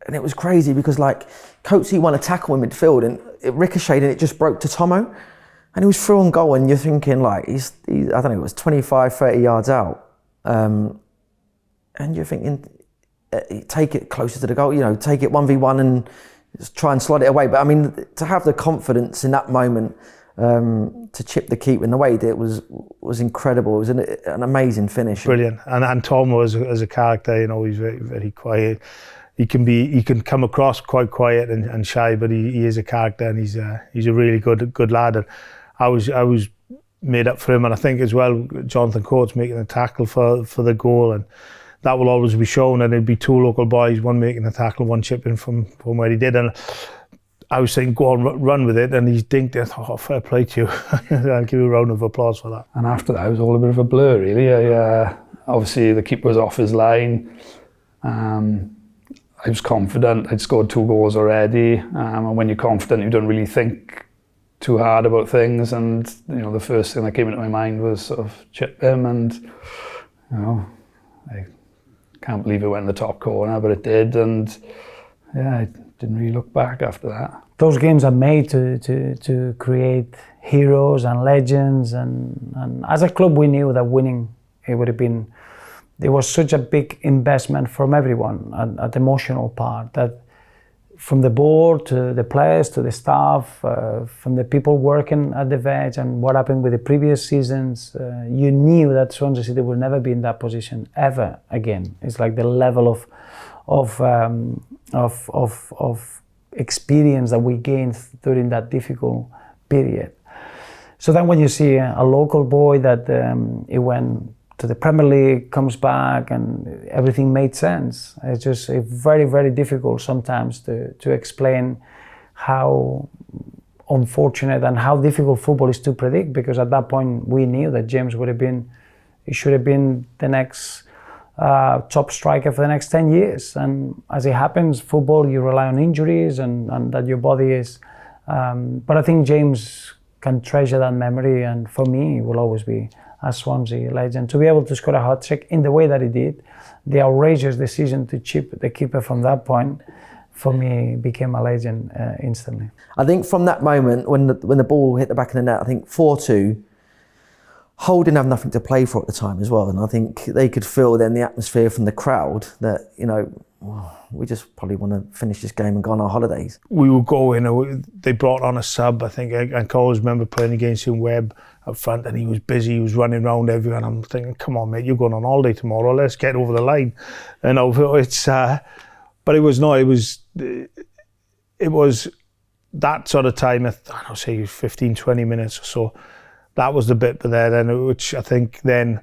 and it was crazy because like Coatsy won a tackle in midfield and it ricocheted and it just broke to Tomo, and he was through on goal, and you're thinking like he's I don't know, it was 25, 30 yards out, and you're thinking take it closer to the goal, take it 1v1 and just try and slot it away. But I mean, to have the confidence in that moment to chip the keeper in the way he did was incredible. It was an amazing finish. Brilliant. And Tomo as a character, he's very, very quiet. He can come across quite quiet and shy, but he is a character, and he's a really good lad. And I was made up for him, and I think as well Jonathan Coates making the tackle for the goal, and that will always be shown. And it'd be 2 local boys, one making the tackle, one chipping from where he did. And I was saying go on, run with it, and he's dinked it. Oh, fair play to you. I'll give you a round of applause for that. And after that, it was all a bit of a blur, really. obviously the keeper was off his line. I was confident. I'd scored 2 goals already, and when you're confident, you don't really think too hard about things. And the first thing that came into my mind was sort of chip him, and I can't believe it went in the top corner, but it did. And yeah, I didn't really look back after that. Those games are made to create heroes and legends, and as a club we knew that winning, there was such a big investment from everyone at the emotional part, that from the board to the players to the staff, from the people working at the veg, and what happened with the previous seasons, you knew that Swansea City would never be in that position ever again. It's like the level of experience that we gained during that difficult period. So then when you see a local boy that it went to the Premier League, comes back, and everything made sense. It's just very, very difficult sometimes to explain how unfortunate and how difficult football is to predict, because at that point we knew that James should have been the next top striker for the next 10 years. And as it happens, football, you rely on injuries and that your body is... but I think James can treasure that memory, and for me, it will always be a Swansea legend. To be able to score a hat-trick in the way that he did, the outrageous decision to chip the keeper from that point, for me, became a legend instantly. I think from that moment, when the ball hit the back of the net, I think 4-2, Hull didn't have nothing to play for at the time as well, and I think they could feel then the atmosphere from the crowd that, we just probably want to finish this game and go on our holidays. We would go in, they brought on a sub, I think. I can always remember playing against him, Webb, up front, and he was busy, he was running around everywhere, and I'm thinking, come on mate, you're going on holiday tomorrow, let's get over the line. And it's, but it was not, it was that sort of time, I don't know, say 15, 20 minutes or so, that was the bit there then, which I think then,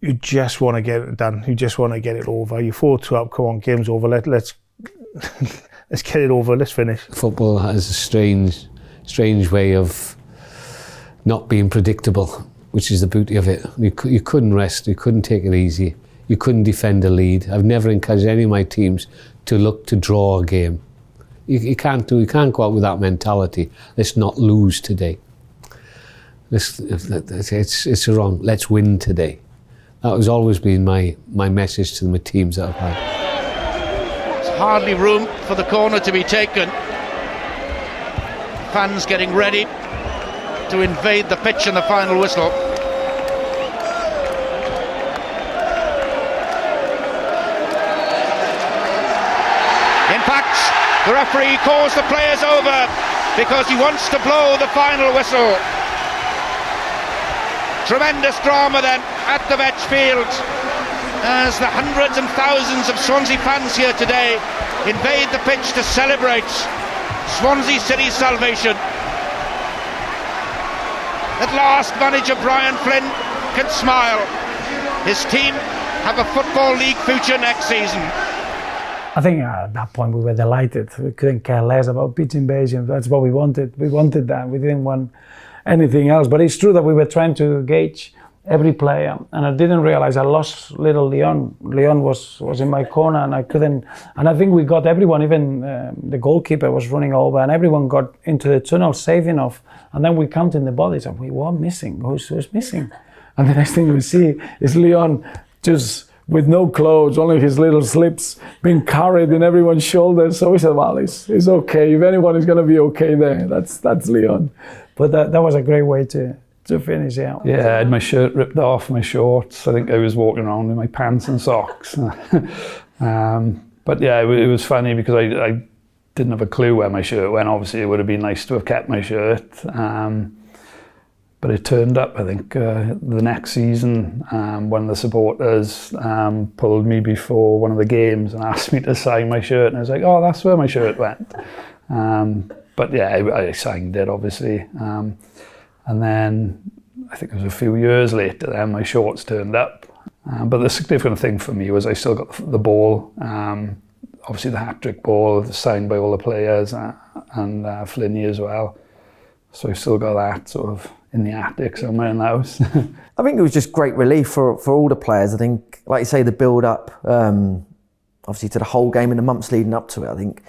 you just want to get it done. You just want to get it over. You 4-2 up, come on, game's over. Let's get it over. Let's finish. Football has a strange way of not being predictable, which is the beauty of it. You couldn't rest. You couldn't take it easy. You couldn't defend a lead. I've never encouraged any of my teams to look to draw a game. You can't go out with that mentality. Let's not lose today. It's wrong. Let's win today. That has always been my message to the teams that I've had. There's hardly room for the corner to be taken. Fans getting ready to invade the pitch in the final whistle. In fact, the referee calls the players over because he wants to blow the final whistle. Tremendous drama then at the Vetch Field as the hundreds and thousands of Swansea fans here today invade the pitch to celebrate Swansea City's salvation. At last, manager Brian Flynn can smile. His team have a Football League future next season. I think at that point we were delighted. We couldn't care less about pitch invasion. That's what we wanted. We wanted that. We didn't want anything else. But it's true that we were trying to gauge every player, and I didn't realize I lost little Leon. Leon was in my corner, and I couldn't. And I think we got everyone. Even the goalkeeper was running over, and everyone got into the tunnel safe enough. And then we counted the bodies, and we were missing. Who's missing? And the next thing we see is Leon just with no clothes, only his little slips being carried in everyone's shoulders. So we said, well, it's okay. If anyone is going to be okay there, that's Leon. But that was a great way to finish out. Yeah, I had my shirt ripped off, my shorts. I think I was walking around in my pants and socks. But yeah, it was funny because I didn't have a clue where my shirt went. Obviously, it would have been nice to have kept my shirt. But it turned up, I think, the next season when the supporters pulled me before one of the games and asked me to sign my shirt. And I was like, oh, that's where my shirt went. But yeah, I signed it, obviously. And then I think it was a few years later then my shorts turned up. But the significant thing for me was I still got the ball. Obviously the hat-trick ball, signed by all the players and Flinney as well. So I still got that sort of in the attic somewhere in the house. I think it was just great relief for all the players. I think, like you say, the build-up, obviously to the whole game in the months leading up to it, I think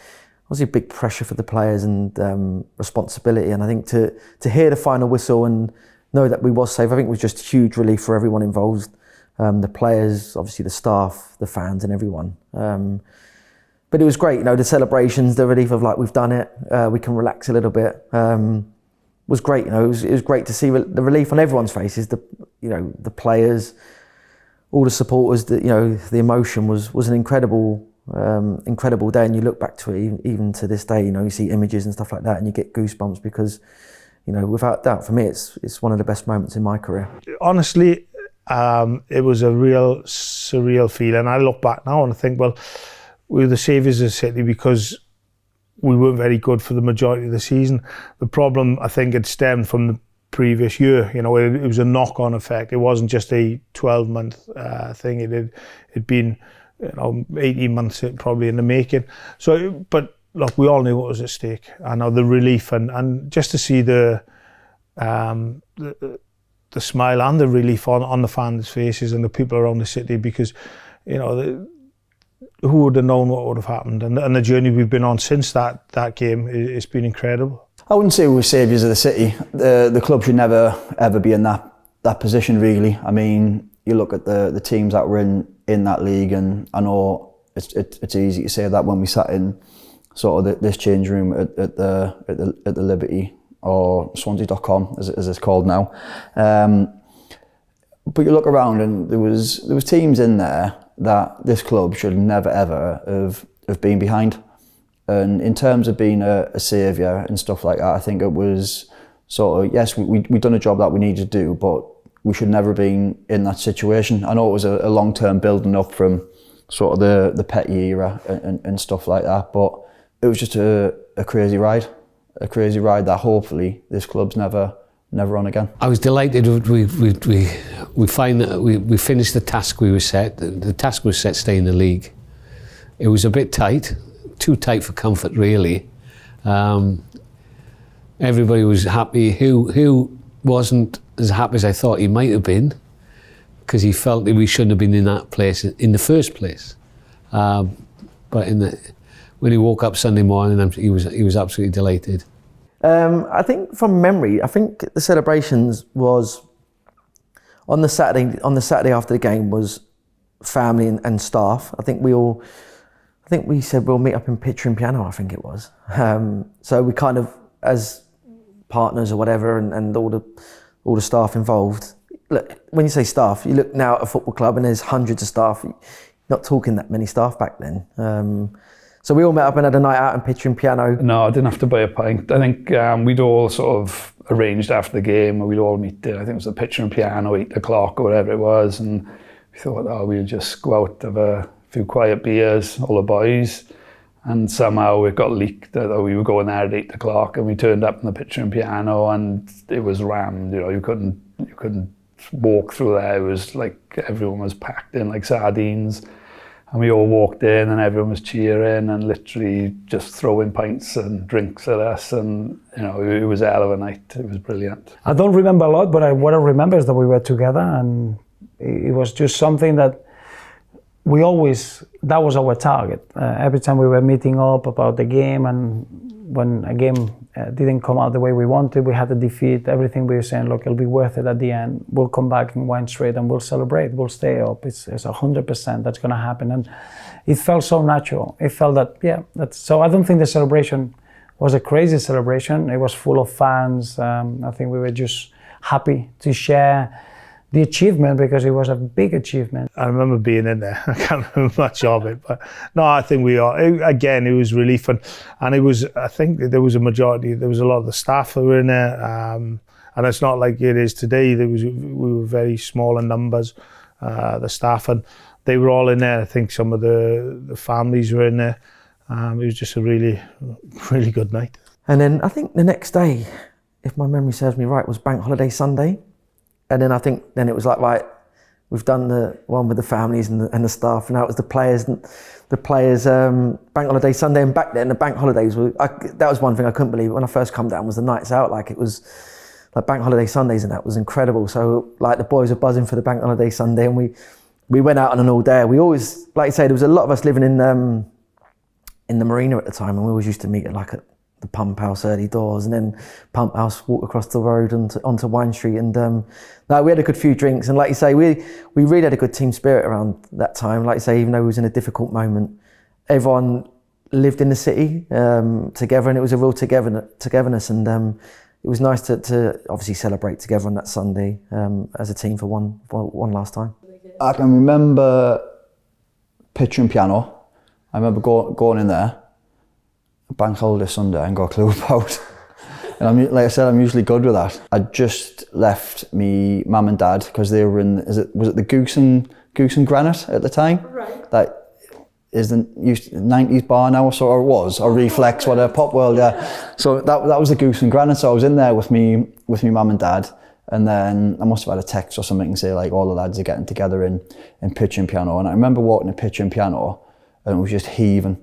obviously big pressure for the players and responsibility. And I think to hear the final whistle and know that we was safe, I think was just huge relief for everyone involved. The players, obviously the staff, the fans and everyone. But it was great, the celebrations, the relief of like, we've done it, we can relax a little bit. Was great, it was great to see the relief on everyone's faces, the players, all the supporters, the emotion was an incredible day. And you look back to it even to this day, you see images and stuff like that and you get goosebumps because, without doubt, for me, it's one of the best moments in my career. Honestly, it was a real surreal feeling. I look back now and I think, well, we were the saviours of the city because we weren't very good for the majority of the season. The problem, I think, had stemmed from the previous year. It was a knock-on effect. It wasn't just a 12-month thing. It had been 18 months probably in the making. So, but look, we all knew what was at stake. I know the relief and just to see the smile and the relief on the fans' faces and the people around the city, because who would have known what would have happened? And the journey we've been on since that game, it's been incredible. I wouldn't say we were saviours of the city. The club should never ever be in that position, really. I mean, you look at the teams that were in that league, and I know it's easy to say that when we sat in sort of this change room at the Liberty or Swansea.com as it's called now. But you look around and there was teams in there that this club should never ever have been behind. And in terms of being a saviour and stuff like that, I think it was sort of, yes, we'd done a job that we needed to do, but we should never have been in that situation. I know it was a long-term building up from sort of the Petty era and stuff like that, but it was just a crazy ride that hopefully this club's never on again. I was delighted we find that we finished the task we were set. The task was set stay in the league. It was a bit tight, too tight for comfort really. Everybody was happy. Who wasn't as happy as I thought he might have been, because he felt that we shouldn't have been in that place in the first place. But when he woke up Sunday morning, he was absolutely delighted. I think from memory, I think the celebrations was on the Saturday after the game was family and staff. I think we said we'll meet up in Pitcher and Piano, I think it was. So we kind of, as partners or whatever, and all the staff involved. Look, when you say staff, you look now at a football club and there's hundreds of staff. You're not talking that many staff back then. So we all met up and had a night out in Pitcher and Piano. No, I didn't have to buy a pint. I think we'd all sort of arranged after the game, and we'd all meet there. I think it was the Pitcher and Piano, 8 o'clock or whatever it was. And we thought, we'll just go out, have a few quiet beers, all the boys. And somehow it got leaked that we were going there at 8 o'clock, and we turned up in the Pitcher and Piano and it was rammed. You couldn't walk through there. It was like everyone was packed in like sardines. And we all walked in and everyone was cheering and literally just throwing pints and drinks at us, and it was a hell of a night. It was brilliant. I don't remember a lot, but what I remember is that we were together, and it was just something that that was our target. Every time we were meeting up about the game, and when a game didn't come out the way we wanted, we had to defeat everything. We were saying, look, it'll be worth it at the end. We'll come back in Wine Street and we'll celebrate. We'll stay up. It's 100% that's going to happen. And it felt so natural. It felt that, so I don't think the celebration was a crazy celebration. It was full of fans. I think we were just happy to share the achievement, because it was a big achievement. I remember being in there. I can't remember much of it, but no, I think it was relief, and it was, I think there was a lot of the staff that were in there, and it's not like it is today. We were very small in numbers, the staff, and they were all in there. I think some of the families were in there. It was just a really, really good night. And then I think the next day, if my memory serves me right, was Bank Holiday Sunday. And then I think it was like, right, we've done the one with the families and the staff, and now it was the players Bank Holiday Sunday. And back then the bank holidays that was one thing I couldn't believe when I first come down, was the nights out. Like, it was like bank holiday Sundays and that was incredible. So like the boys were buzzing for the bank holiday Sunday, and we went out on an all day. We always, like you say, there was a lot of us living in the marina at the time, and we always used to meet at the pump house early doors, and then pump house, walk across the road onto Wine Street, and we had a good few drinks. And like you say, we really had a good team spirit around that time. Like you say, even though it was in a difficult moment, everyone lived in the city together, and it was a real togetherness, and it was nice to obviously celebrate together on that Sunday as a team for one last time. I can remember pitch and piano. I remember going in there, bank holiday Sunday, and got a clue about. And like I said, I'm usually good with that. I just left me mum and dad because they were in. Was it the Goose and Granite at the time? Right. That is the 90s bar now, or it was, or Reflex, whatever, Pop World, yeah. So that was the Goose and Granite. So I was in there with me mum and dad, and then I must have had a text or something and say like all the lads are getting together in pitch and piano. And I remember walking to pitch and piano, and it was just heaving.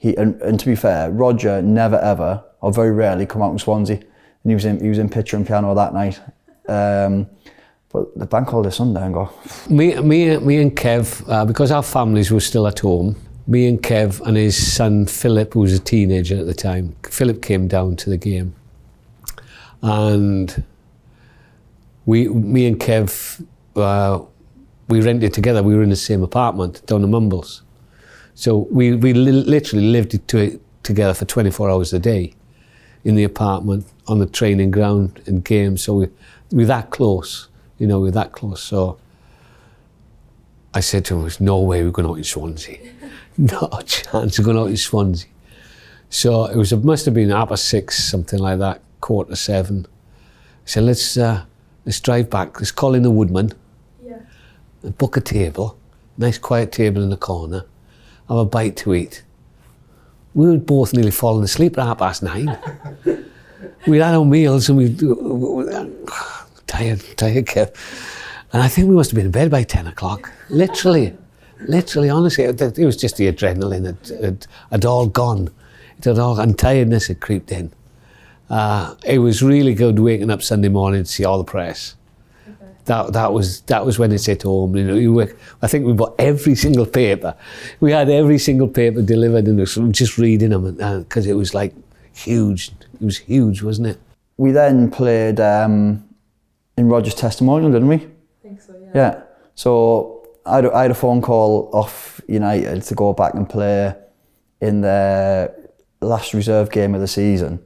And to be fair, Roger never ever, or very rarely, come out in Swansea, and he was in pitch and piano that night. But the bank holiday Sunday, and go. Me and Kev, because our families were still at home, me and Kev and his son Philip, who was a teenager at the time, Philip came down to the game, and me and Kev, we rented together. We were in the same apartment down in Mumbles. So we literally lived together for 24 hours a day in the apartment, on the training ground, in games. So we were that close, we're that close. So I said to him, there's no way we're going out in Swansea. Not a chance of going out in Swansea. So it must have been 6:30, something like that, 7:15. I said, let's drive back, let's call in the woodman, and book a table, nice quiet table in the corner, have a bite to eat. We were both nearly falling asleep at 9:30. We'd had our meals and we tired, Kev. And I think we must have been in bed by 10 o'clock. Literally, honestly, it was just the adrenaline. It had all gone. And tiredness had creeped in. It was really good waking up Sunday morning to see all the press. That was when it's hit home. I think we bought every single paper. We had every single paper delivered, and just reading them because it was like huge. It was huge, wasn't it? We then played in Roger's Testimonial, didn't we? I think so, yeah. Yeah. So I had a phone call off United to go back and play in the last reserve game of the season.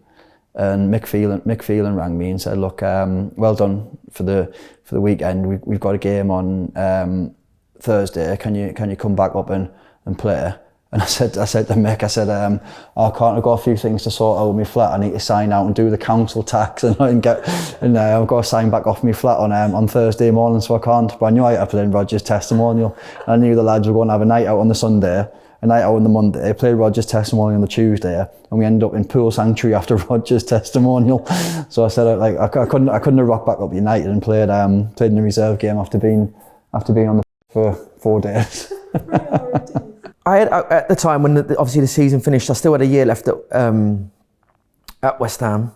And Mick Phelan rang me and said, look, well done for the weekend. We've got a game on Thursday. Can you come back up and play? And I said to Mick, I can't, I've got a few things to sort out with my flat. I need to sign out and do the council tax and I've got to sign back off my flat on Thursday morning, so I can't. But I knew I had to play in Roger's Testimonial. I knew the lads were going to have a night out on the Sunday, a night out on the Monday, played Roger's Testimonial on the Tuesday, and we ended up in Pool Sanctuary after Roger's Testimonial. So I said, I couldn't have rocked back up United and played in the reserve game after being on the for 4 days. I had, at the time when obviously the season finished, I still had a year left at West Ham,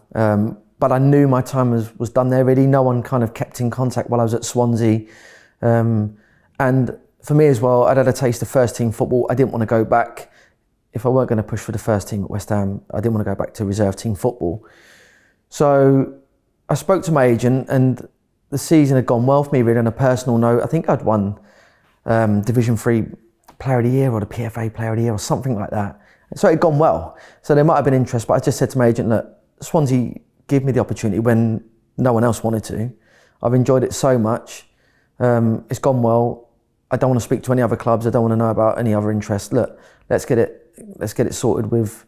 but I knew my time was done there really. No one kind of kept in contact while I was at Swansea. And for me as well, I'd had a taste of first team football. I didn't want to go back. If I weren't going to push for the first team at West Ham, I didn't want to go back to reserve team football. So I spoke to my agent, and the season had gone well for me really on a personal note. I think I'd won Division 3 Player of the Year or the PFA Player of the Year or something like that. So it had gone well. So there might have been interest, but I just said to my agent, look, Swansea gave me the opportunity when no one else wanted to. I've enjoyed it so much. It's gone well. I don't want to speak to any other clubs. I don't want to know about any other interest. Look, let's get it sorted with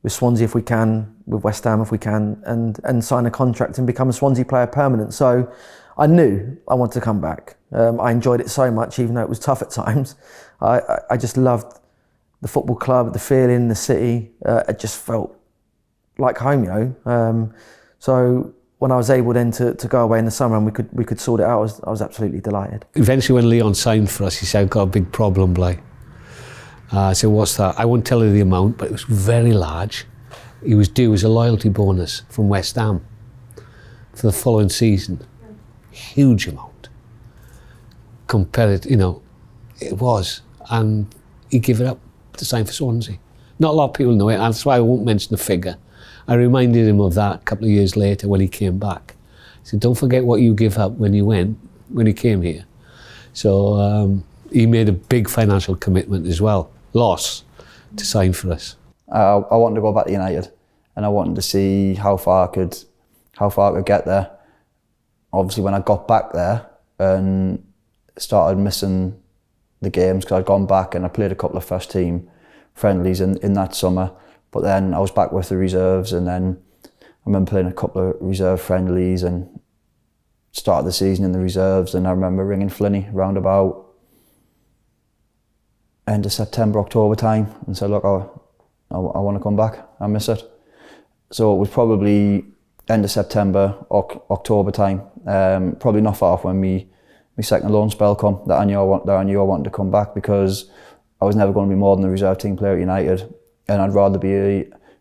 Swansea if we can, with West Ham if we can, and sign a contract and become a Swansea player permanent. So I knew I wanted to come back. I enjoyed it so much, even though it was tough at times. I just loved the football club, the feeling, the city. It just felt like home, So when I was able then to go away in the summer and we could sort it out, I was absolutely delighted. Eventually when Leon signed for us, he said, I've got a big problem, Bly. I said, what's that? I won't tell you the amount, but it was very large. He was due as a loyalty bonus from West Ham. for the following season. Huge amount. Compared, it was. And he gave it up to sign for Swansea. Not a lot of people know it, and that's why I won't mention the figure. I reminded him of that a couple of years later when he came back. I said, don't forget what you gave up when you came here. So he made a big financial commitment as well, loss, to sign for us. I wanted to go back to United, and I wanted to see how far I could get there. Obviously, when I got back there and started missing the games, because I'd gone back and I played a couple of first team friendlies in that summer, but then I was back with the reserves, and then I remember playing a couple of reserve friendlies and started the season in the reserves. And I remember ringing Flinny round about end of September, October time, and said, look, I want to come back, I miss it. So it was probably end of September, October time, probably not far off when my second loan spell come, that I knew I wanted to come back, because I was never going to be more than a reserve team player at United, and I'd rather be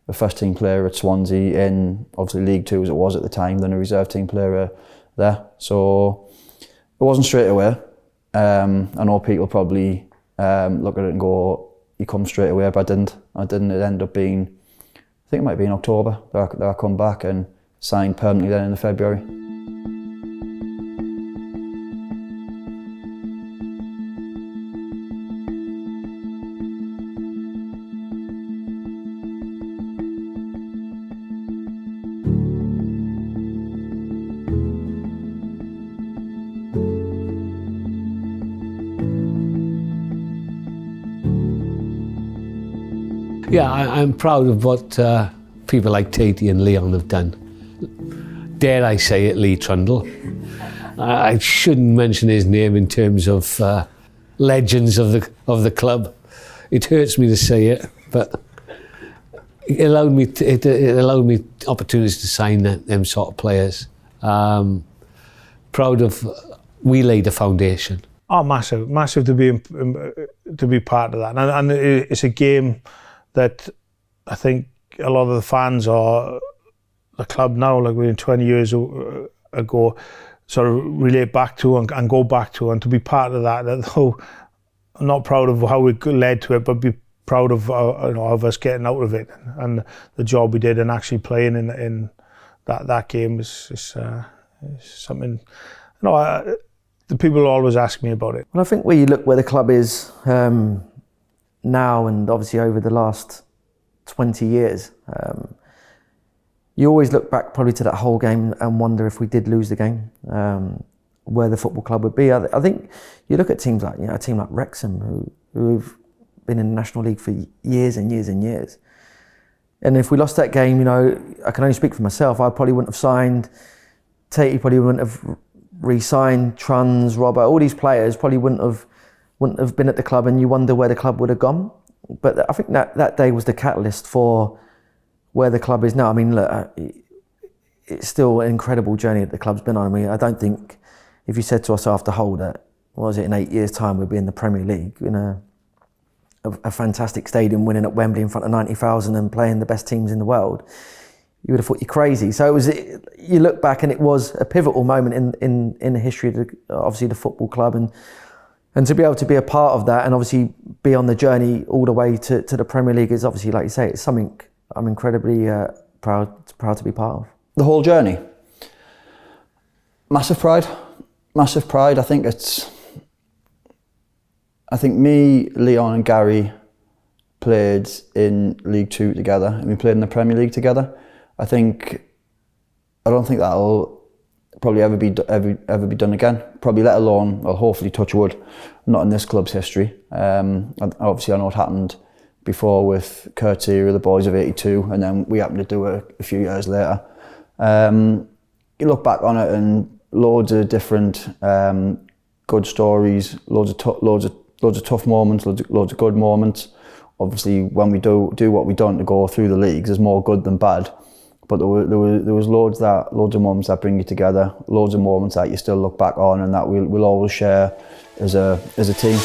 a first team player at Swansea in obviously League Two as it was at the time than a reserve team player there. So it wasn't straight away. I know people probably look at it and go, you come straight away, but I didn't. It ended up being, I think it might be in October that I come back and signed permanently then in February. Yeah, I'm proud of what people like Tatey and Leon have done. Dare I say it, Lee Trundle. I shouldn't mention his name in terms of legends of the club. It hurts me to say it, but it allowed me opportunities to sign them sort of players. Proud of we laid the foundation. Oh, massive to be part of that, and it's a game that I think a lot of the fans or the club now, like we're 20 years ago, sort of relate back to and go back to, and to be part of that. Though I'm not proud of how we led to it, but be proud of of us getting out of it and the job we did and actually playing in that game is something. The people always ask me about it. Well, I think where you look where the club is now, and obviously over the last 20 years, you always look back probably to that whole game and wonder if we did lose the game, where the football club would be. I think you look at teams like, a team like Wrexham who've been in the National League for years and years and years. And if we lost that game, I can only speak for myself, I probably wouldn't have signed, Tatey probably wouldn't have re-signed, Truns, Robert, all these players probably wouldn't have been at the club, and you wonder where the club would have gone. But I think that day was the catalyst for where the club is now. I mean, look, it's still an incredible journey that the club's been on. I mean, I don't think if you said to us after Hull that, what was it, in 8 years' time we'd be in the Premier League, in a fantastic stadium, winning at Wembley in front of 90,000 and playing the best teams in the world, you would have thought you're crazy. So you look back and it was a pivotal moment in the history of obviously the football club, and to be able to be a part of that and obviously be on the journey all the way to the Premier League is obviously, like you say, it's something I'm incredibly proud to be part of. The whole journey, massive pride. I think me, Leon and Gary played in League Two together, and we played in the Premier League together. I don't think that'll probably ever be done again. Probably, let alone, well, hopefully, touch wood, not in this club's history. Obviously, I know it happened before with Kurt Seary, the boys of '82, and then we happened to do it a few years later. You look back on it and loads of different good stories, loads of tough moments, loads of good moments. Obviously, when we do what we've done to go through the leagues, there's more good than bad. But there was loads of moments that bring you together, loads of moments that you still look back on and that we'll always share as a team.